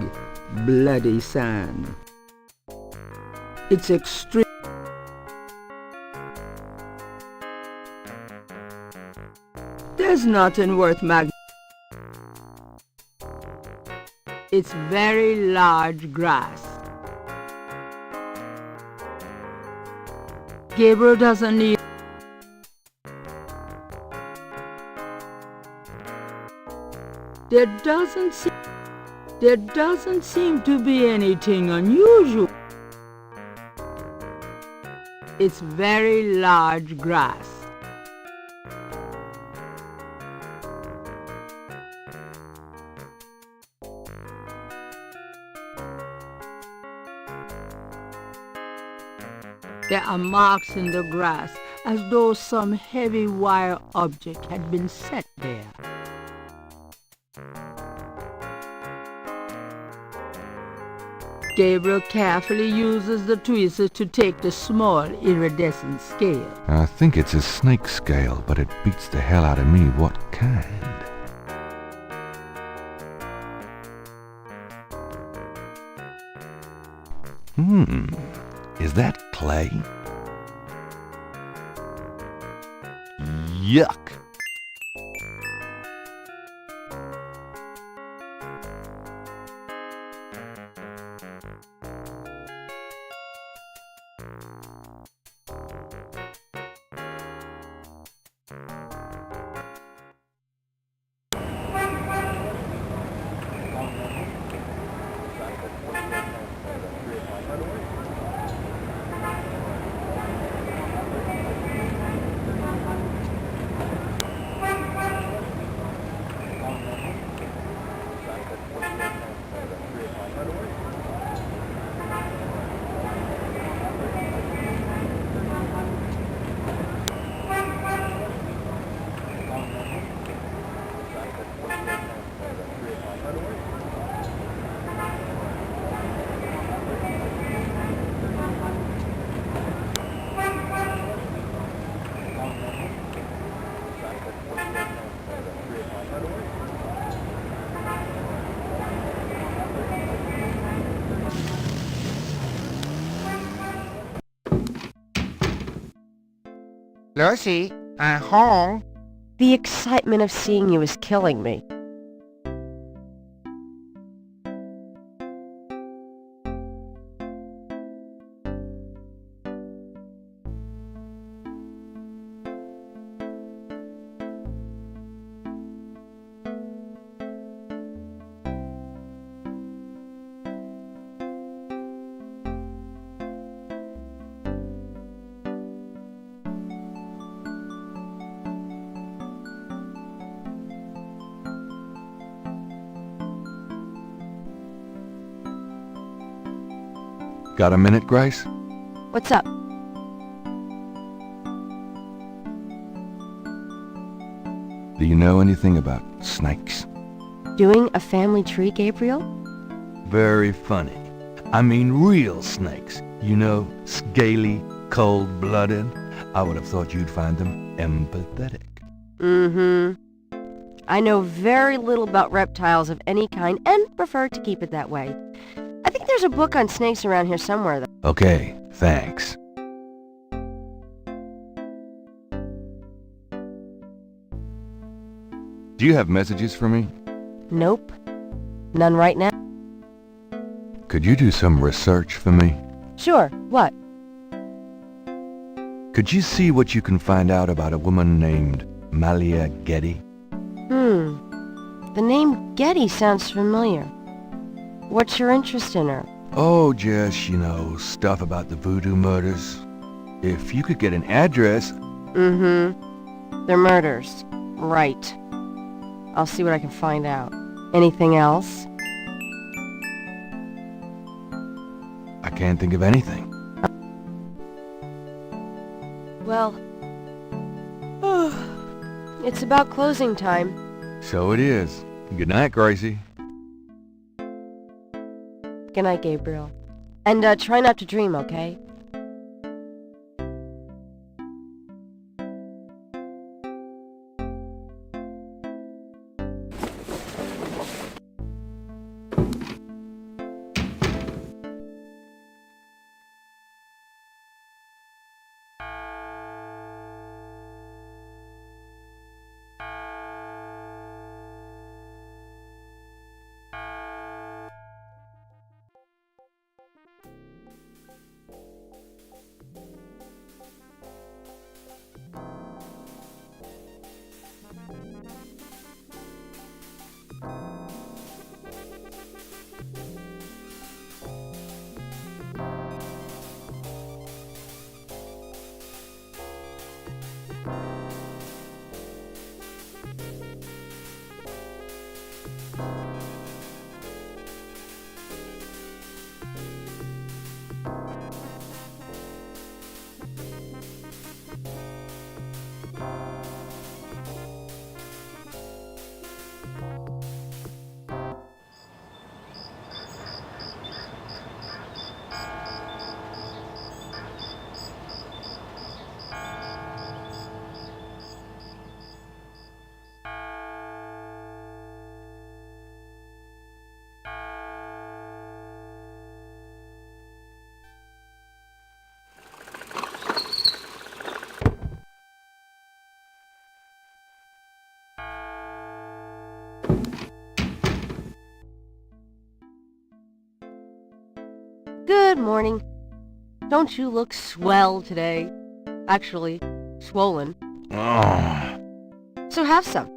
Speaker 1: bloody sand. It's extreme. There's nothing worth It's very large grass. Gabriel doesn't need. There doesn't seem to be anything unusual. It's very large grass. There are marks in the grass as though some heavy wire object had been set there. Gabriel carefully uses the tweezers to take the small iridescent scale.
Speaker 4: I think it's a snake scale, but it beats the hell out of me what kind. Is that clay? Yuck!
Speaker 5: Lucy, I'm home.
Speaker 3: The excitement of seeing you is killing me.
Speaker 4: Got a minute, Grace?
Speaker 3: What's up?
Speaker 4: Do you know anything about snakes?
Speaker 3: Doing a family tree, Gabriel?
Speaker 4: Very funny. I mean real snakes. You know, scaly, cold-blooded. I would have thought you'd find them empathetic.
Speaker 3: Mm-hmm. I know very little about reptiles of any kind and prefer to keep it that way. I think there's a book on snakes around here somewhere, though.
Speaker 4: Okay, thanks. Do you have messages for me?
Speaker 3: Nope. None right now.
Speaker 4: Could you do some research for me?
Speaker 3: Sure. What?
Speaker 4: Could you see what you can find out about a woman named Malia Getty?
Speaker 3: The name Getty sounds familiar. What's your interest in her?
Speaker 4: Oh, just, you know, stuff about the voodoo murders. If you could get an address...
Speaker 3: Mm-hmm. They're murders. Right. I'll see what I can find out. Anything else?
Speaker 4: I can't think of anything.
Speaker 3: Well... it's about closing time.
Speaker 4: So it is. Good night, Gracie.
Speaker 3: Good night, Gabriel. And try not to dream, okay? Good morning. Don't you look swell today? Actually, swollen. So have some.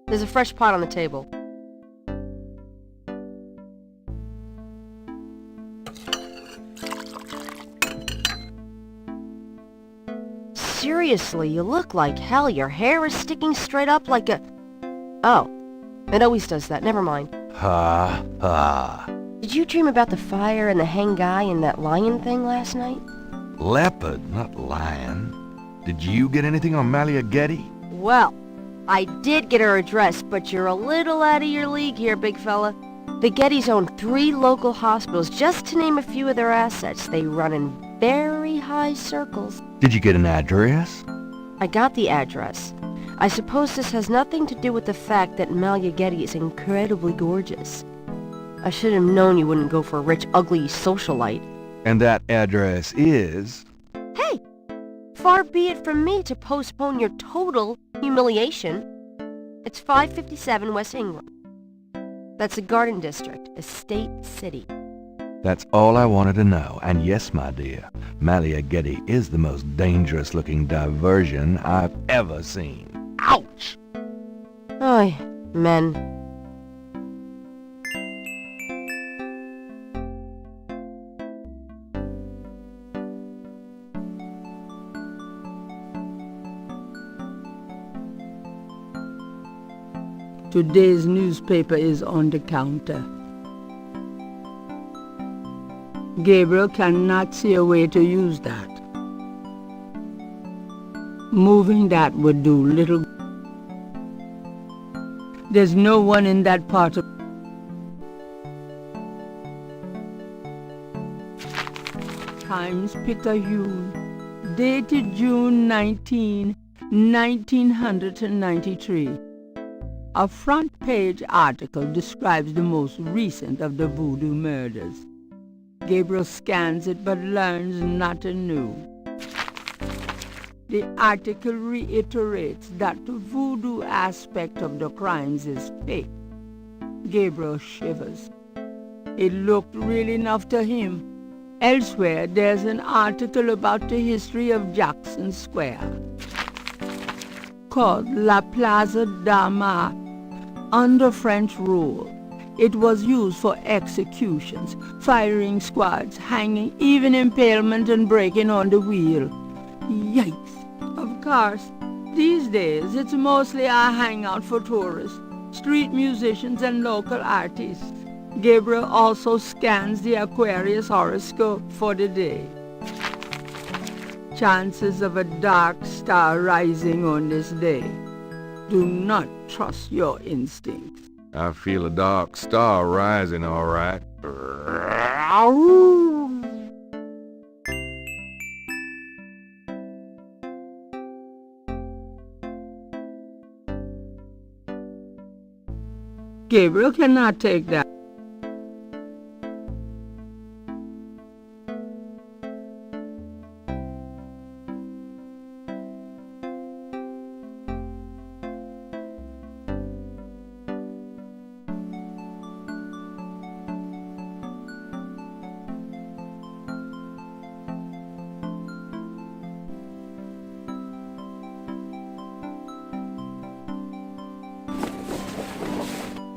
Speaker 3: There's a fresh pot on the table. Seriously, you look like hell. Your hair is sticking straight up like a... Oh, it always does that. Never mind.
Speaker 4: Ha, ha.
Speaker 3: Did you dream about the fire and the hang guy and that lion thing last night?
Speaker 4: Leopard, not lion. Did you get anything on Malia Getty?
Speaker 3: Well, I did get her address, but you're a little out of your league here, big fella. The Gettys own 3 local hospitals, just to name a few of their assets. They run in very high circles.
Speaker 4: Did you get an address?
Speaker 3: I got the address. I suppose this has nothing to do with the fact that Malia Getty is incredibly gorgeous. I should have known you wouldn't go for a rich, ugly socialite.
Speaker 4: And that address is...
Speaker 3: Hey! Far be it from me to postpone your total humiliation. It's 557 West Ingram. That's the Garden District, Estate City.
Speaker 4: That's all I wanted to know. And yes, my dear, Malia Getty is the most dangerous-looking diversion I've ever seen. Ouch!
Speaker 3: Oy, men.
Speaker 1: Today's newspaper is on the counter. Gabriel cannot see a way to use that. Moving that would do little. There's no one in that part of Times Picayune, dated June 19, 1993. A front-page article describes the most recent of the voodoo murders. Gabriel scans it but learns nothing new. The article reiterates that the voodoo aspect of the crimes is fake. Gabriel shivers. It looked real enough to him. Elsewhere, there's an article about the history of Jackson Square, called La Plaza d'Armas. Under French rule, it was used for executions, firing squads, hanging, even impalement and breaking on the wheel. Yikes! Of course, these days it's mostly a hangout for tourists, street musicians and local artists. Gabriel also scans the Aquarius horoscope for the day. Chances of a dark star rising on this day. Do not trust your instincts.
Speaker 4: I feel a dark star rising, all right.
Speaker 1: Gabriel cannot take that.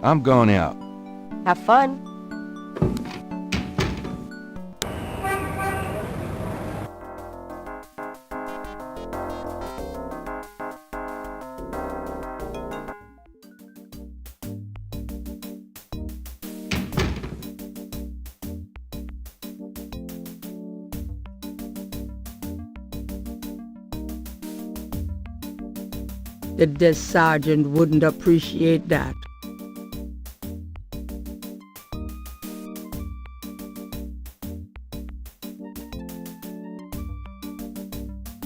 Speaker 4: I'm going out.
Speaker 3: Have fun.
Speaker 1: The desk sergeant wouldn't appreciate that.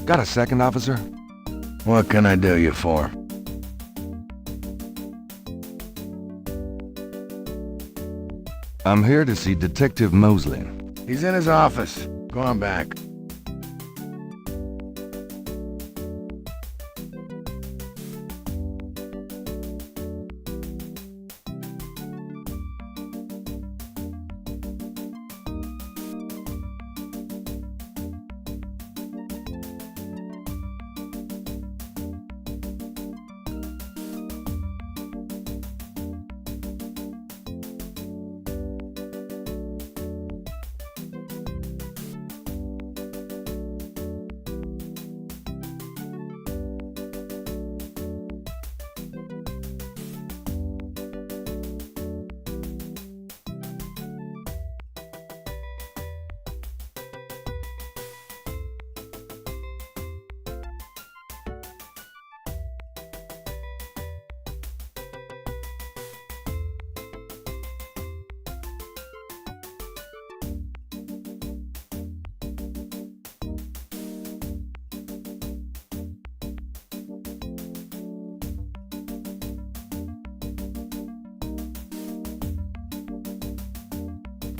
Speaker 4: Got a second, officer?
Speaker 2: What can I do you for?
Speaker 4: I'm here to see Detective Mosley.
Speaker 2: He's in his office. Go on back.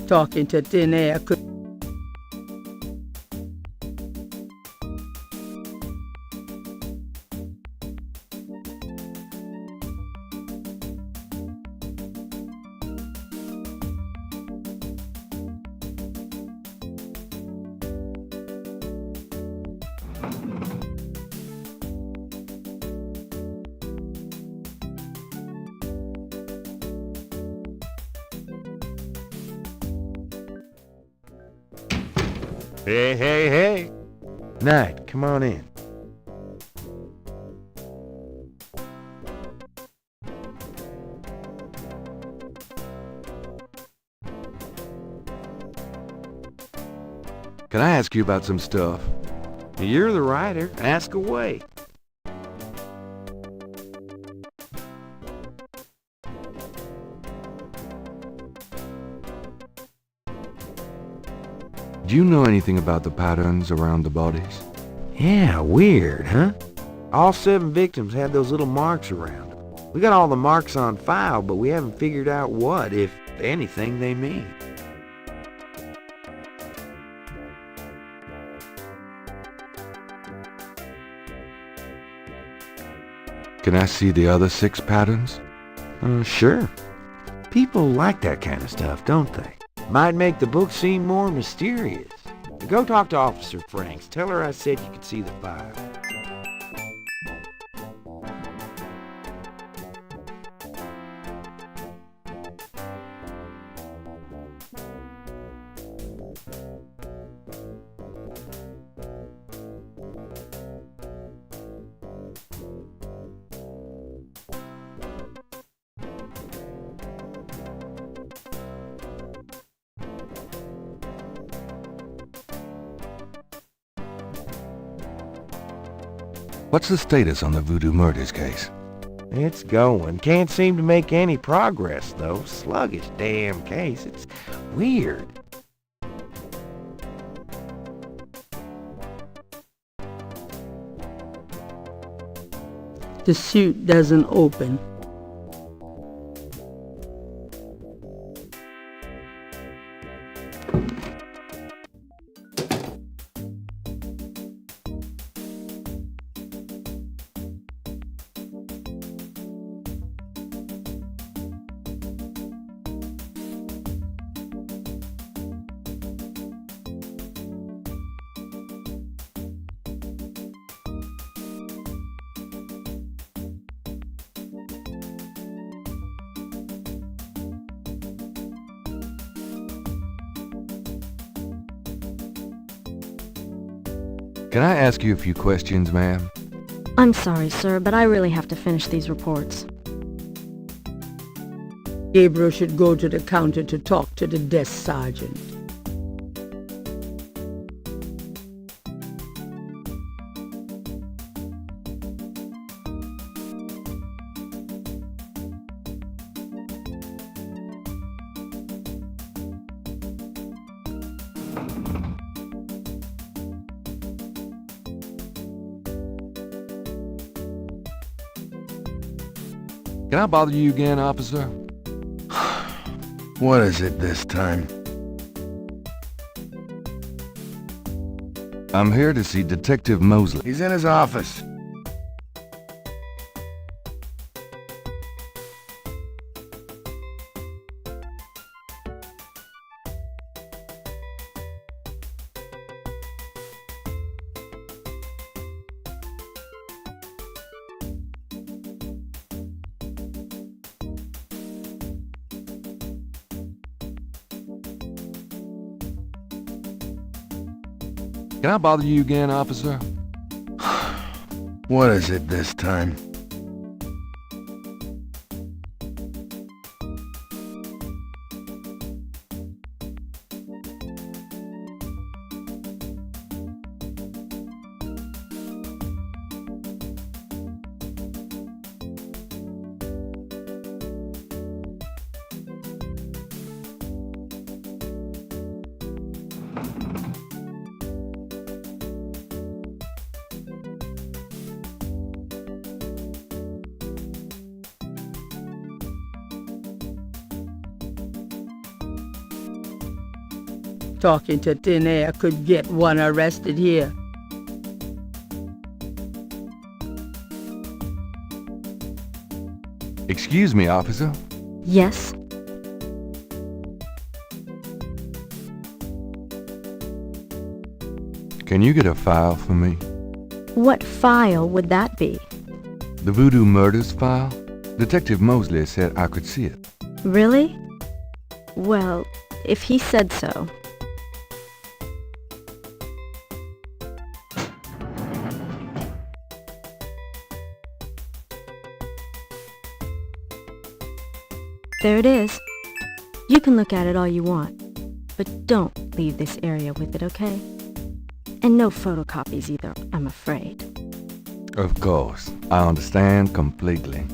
Speaker 1: Talking to thin air could...
Speaker 5: Hey, hey, hey. Knight, come on in.
Speaker 4: Can I ask you about some stuff?
Speaker 5: You're the writer. Ask away.
Speaker 4: Do you know anything about the patterns around the bodies?
Speaker 5: Yeah, weird, huh? All 7 victims had those little marks around them. We got all the marks on file, but we haven't figured out what, if anything, they mean.
Speaker 4: Can I see the other 6 patterns?
Speaker 5: Sure. People like that kind of stuff, don't they? Might make the book seem more mysterious. Go talk to Officer Franks. Tell her I said you could see the file.
Speaker 4: What's the status on the Voodoo Murders case?
Speaker 5: It's going. Can't seem to make any progress, though. Sluggish damn case. It's weird.
Speaker 1: The suit doesn't open.
Speaker 4: Can I ask you a few questions, ma'am?
Speaker 13: I'm sorry, sir, but I really have to finish these reports.
Speaker 1: Gabriel should go to the counter to talk to the desk sergeant.
Speaker 4: Can I bother you again, officer?
Speaker 2: What is it this time?
Speaker 4: I'm here to see Detective Mosley.
Speaker 2: He's in his office.
Speaker 4: Can I bother you again, officer?
Speaker 2: What is it this time?
Speaker 1: Talking to thin air could get one arrested here.
Speaker 4: Excuse me, officer.
Speaker 13: Yes?
Speaker 4: Can you get a file for me?
Speaker 13: What file would that be?
Speaker 4: The Voodoo Murders file? Detective Mosley said I could see it.
Speaker 13: Really? Well, if he said so. There it is. You can look at it all you want, but don't leave this area with it, okay? And no photocopies either, I'm afraid.
Speaker 4: Of course, I understand completely.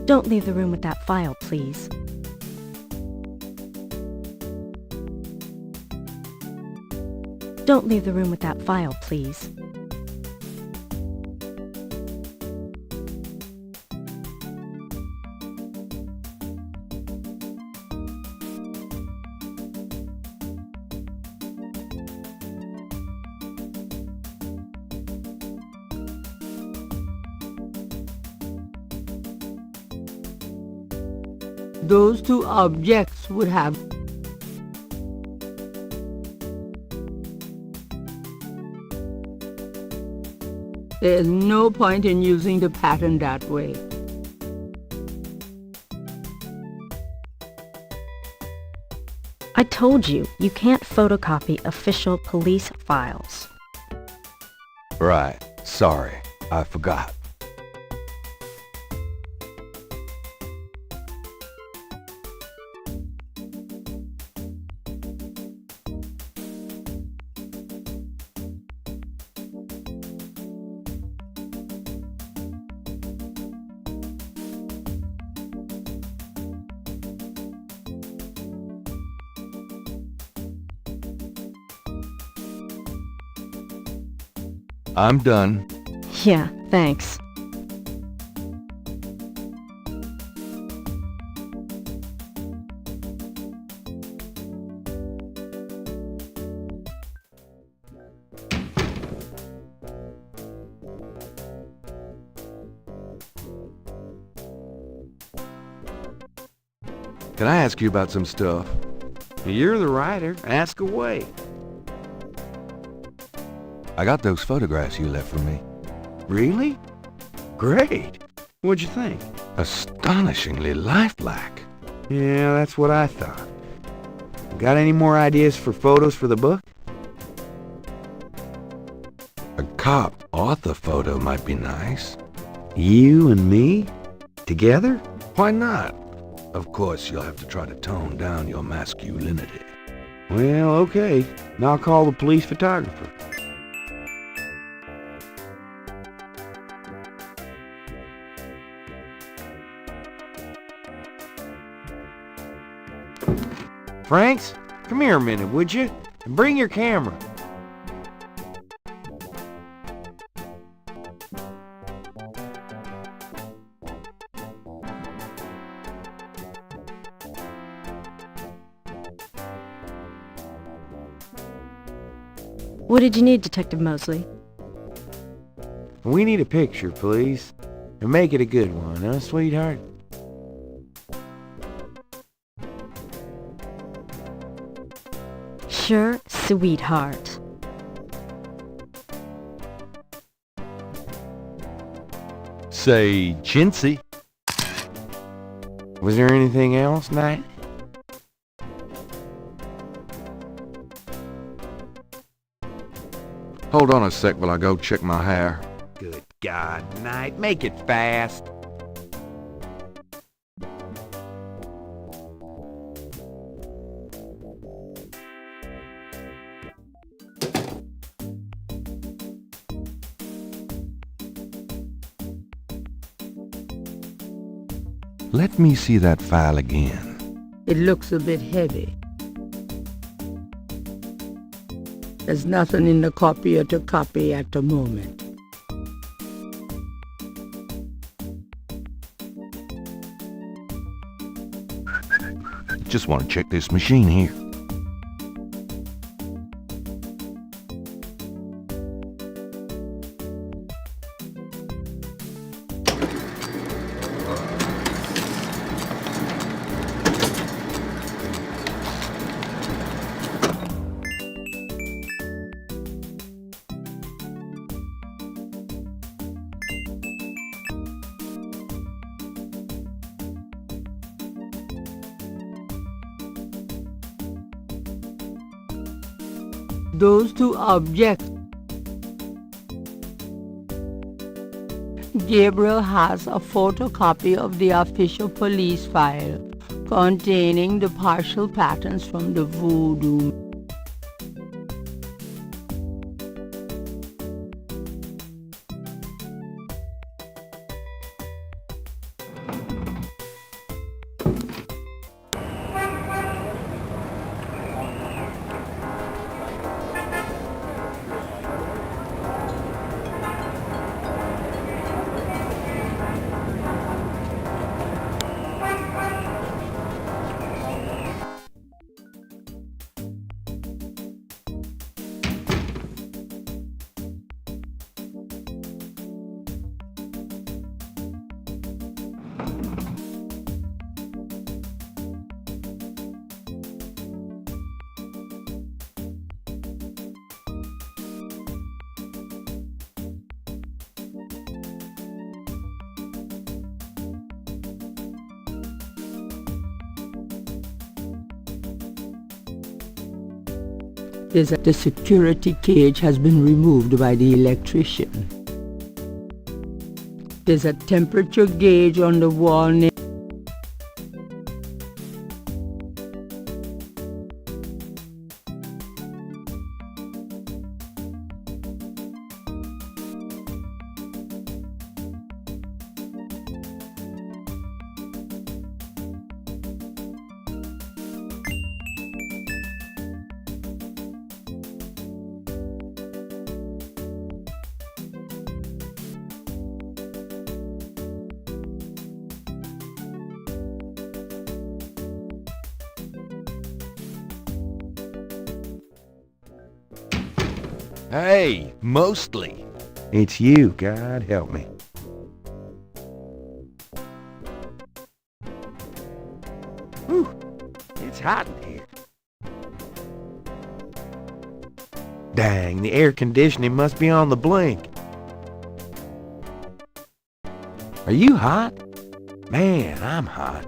Speaker 13: Don't leave the room with that file, please. Don't leave the room with that file, please.
Speaker 1: Those two objects would have There is no point in using the pattern that way.
Speaker 13: I told you, you can't photocopy official police files.
Speaker 4: Right. Sorry, I forgot. I'm done.
Speaker 13: Yeah, thanks.
Speaker 4: Can I ask you about some stuff?
Speaker 5: You're the writer. Ask away.
Speaker 4: I got those photographs you left for me.
Speaker 5: Really? Great. What'd you think?
Speaker 4: Astonishingly lifelike.
Speaker 5: Yeah, that's what I thought. Got any more ideas for photos for the book?
Speaker 4: A cop author photo might be nice.
Speaker 5: You and me? Together?
Speaker 4: Why not? Of course, you'll have to try to tone down your masculinity.
Speaker 5: Well, okay. Now I'll call the police photographer. Franks, come here a minute, would you? And bring your camera.
Speaker 13: What did you need, Detective Mosley?
Speaker 5: We need a picture, please. And make it a good one, huh, sweetheart?
Speaker 13: Sure, sweetheart.
Speaker 4: Say, chintzy.
Speaker 5: Was there anything else, Knight?
Speaker 4: Hold on a sec while I go check my hair.
Speaker 5: Good God, Knight, make it fast.
Speaker 4: Let me see that file again.
Speaker 1: It looks a bit heavy. There's nothing in the copier to copy at the moment.
Speaker 4: Just want to check this machine here.
Speaker 1: Those two objects. Gabriel has a photocopy of the official police file containing the partial patterns from the voodoo. The security cage has been removed by the electrician. There's a temperature gauge on the wall near.
Speaker 4: Hey, mostly.
Speaker 5: It's you, God help me. Whew, it's hot in here. Dang, the air conditioning must be on the blink. Are you hot? Man, I'm hot.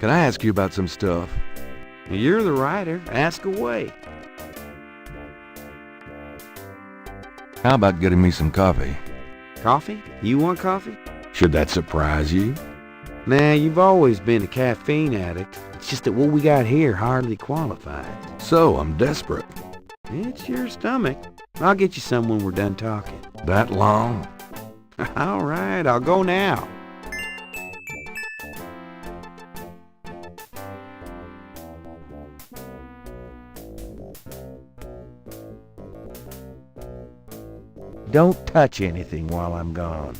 Speaker 4: Can I ask you about some stuff?
Speaker 5: You're the writer. Ask away.
Speaker 4: How about getting me some coffee?
Speaker 5: Coffee? You want coffee?
Speaker 4: Should that surprise you?
Speaker 5: Nah, you've always been a caffeine addict. It's just that what we got here hardly qualifies.
Speaker 4: So, I'm desperate.
Speaker 5: It's your stomach. I'll get you some when we're done talking.
Speaker 4: That long?
Speaker 5: All right, I'll go now. Don't touch anything while I'm gone.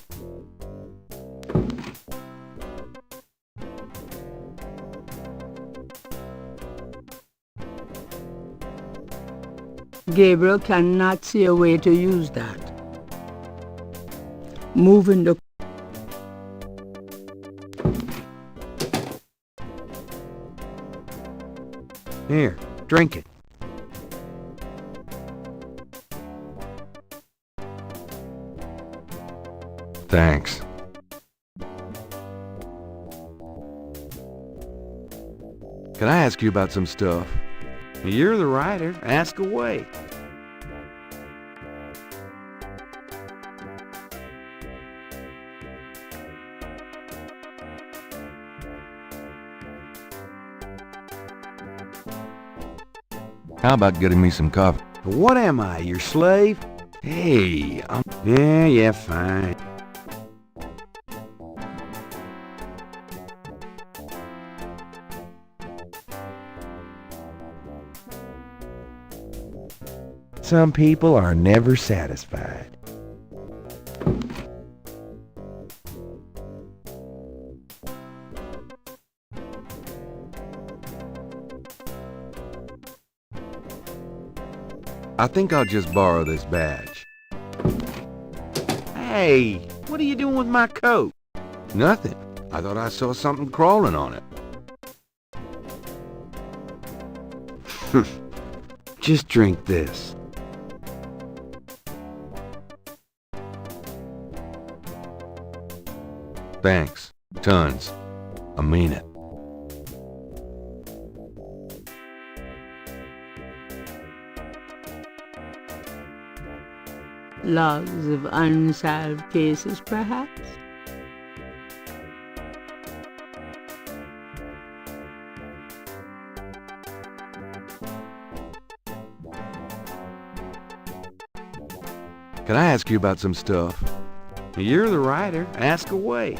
Speaker 1: Gabriel cannot see a way to use that. Moving the
Speaker 5: Here, drink it.
Speaker 4: Thanks. Can I ask you about some stuff?
Speaker 5: You're the writer. Ask away.
Speaker 4: How about getting me some coffee?
Speaker 5: What am I, your slave?
Speaker 4: Hey,
Speaker 5: Yeah, fine. Some people are never satisfied.
Speaker 4: I think I'll just borrow this badge.
Speaker 5: Hey, what are you doing with my coat?
Speaker 4: Nothing. I thought I saw something crawling on it.
Speaker 5: Just drink this.
Speaker 4: Thanks. Tons. I mean it.
Speaker 1: Logs of unsolved cases, perhaps?
Speaker 4: Can I ask you about some stuff?
Speaker 5: You're the writer. Ask away.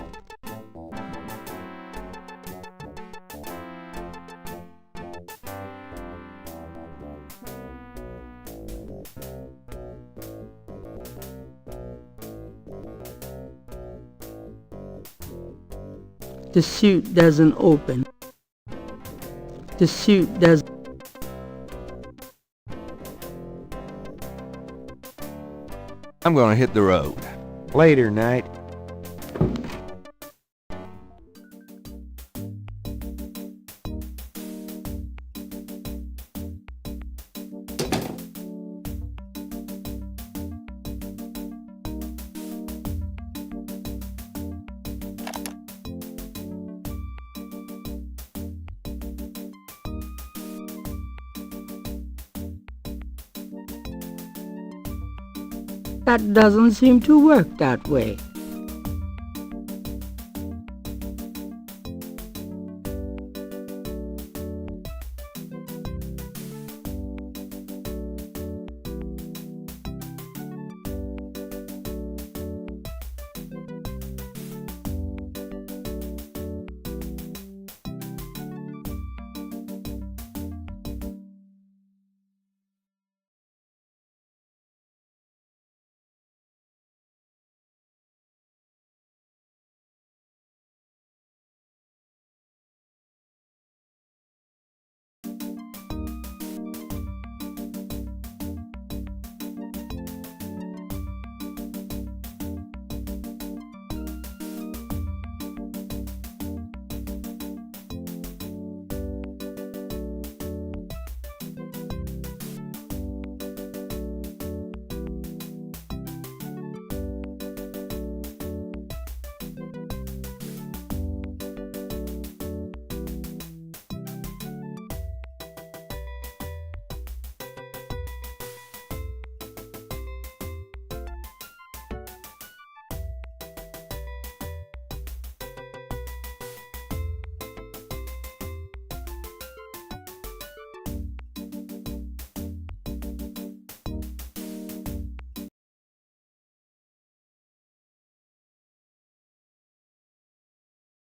Speaker 1: The suit doesn't open. The suit does.
Speaker 4: I'm gonna hit the road.
Speaker 5: Later, Knight.
Speaker 1: That doesn't seem to work that way.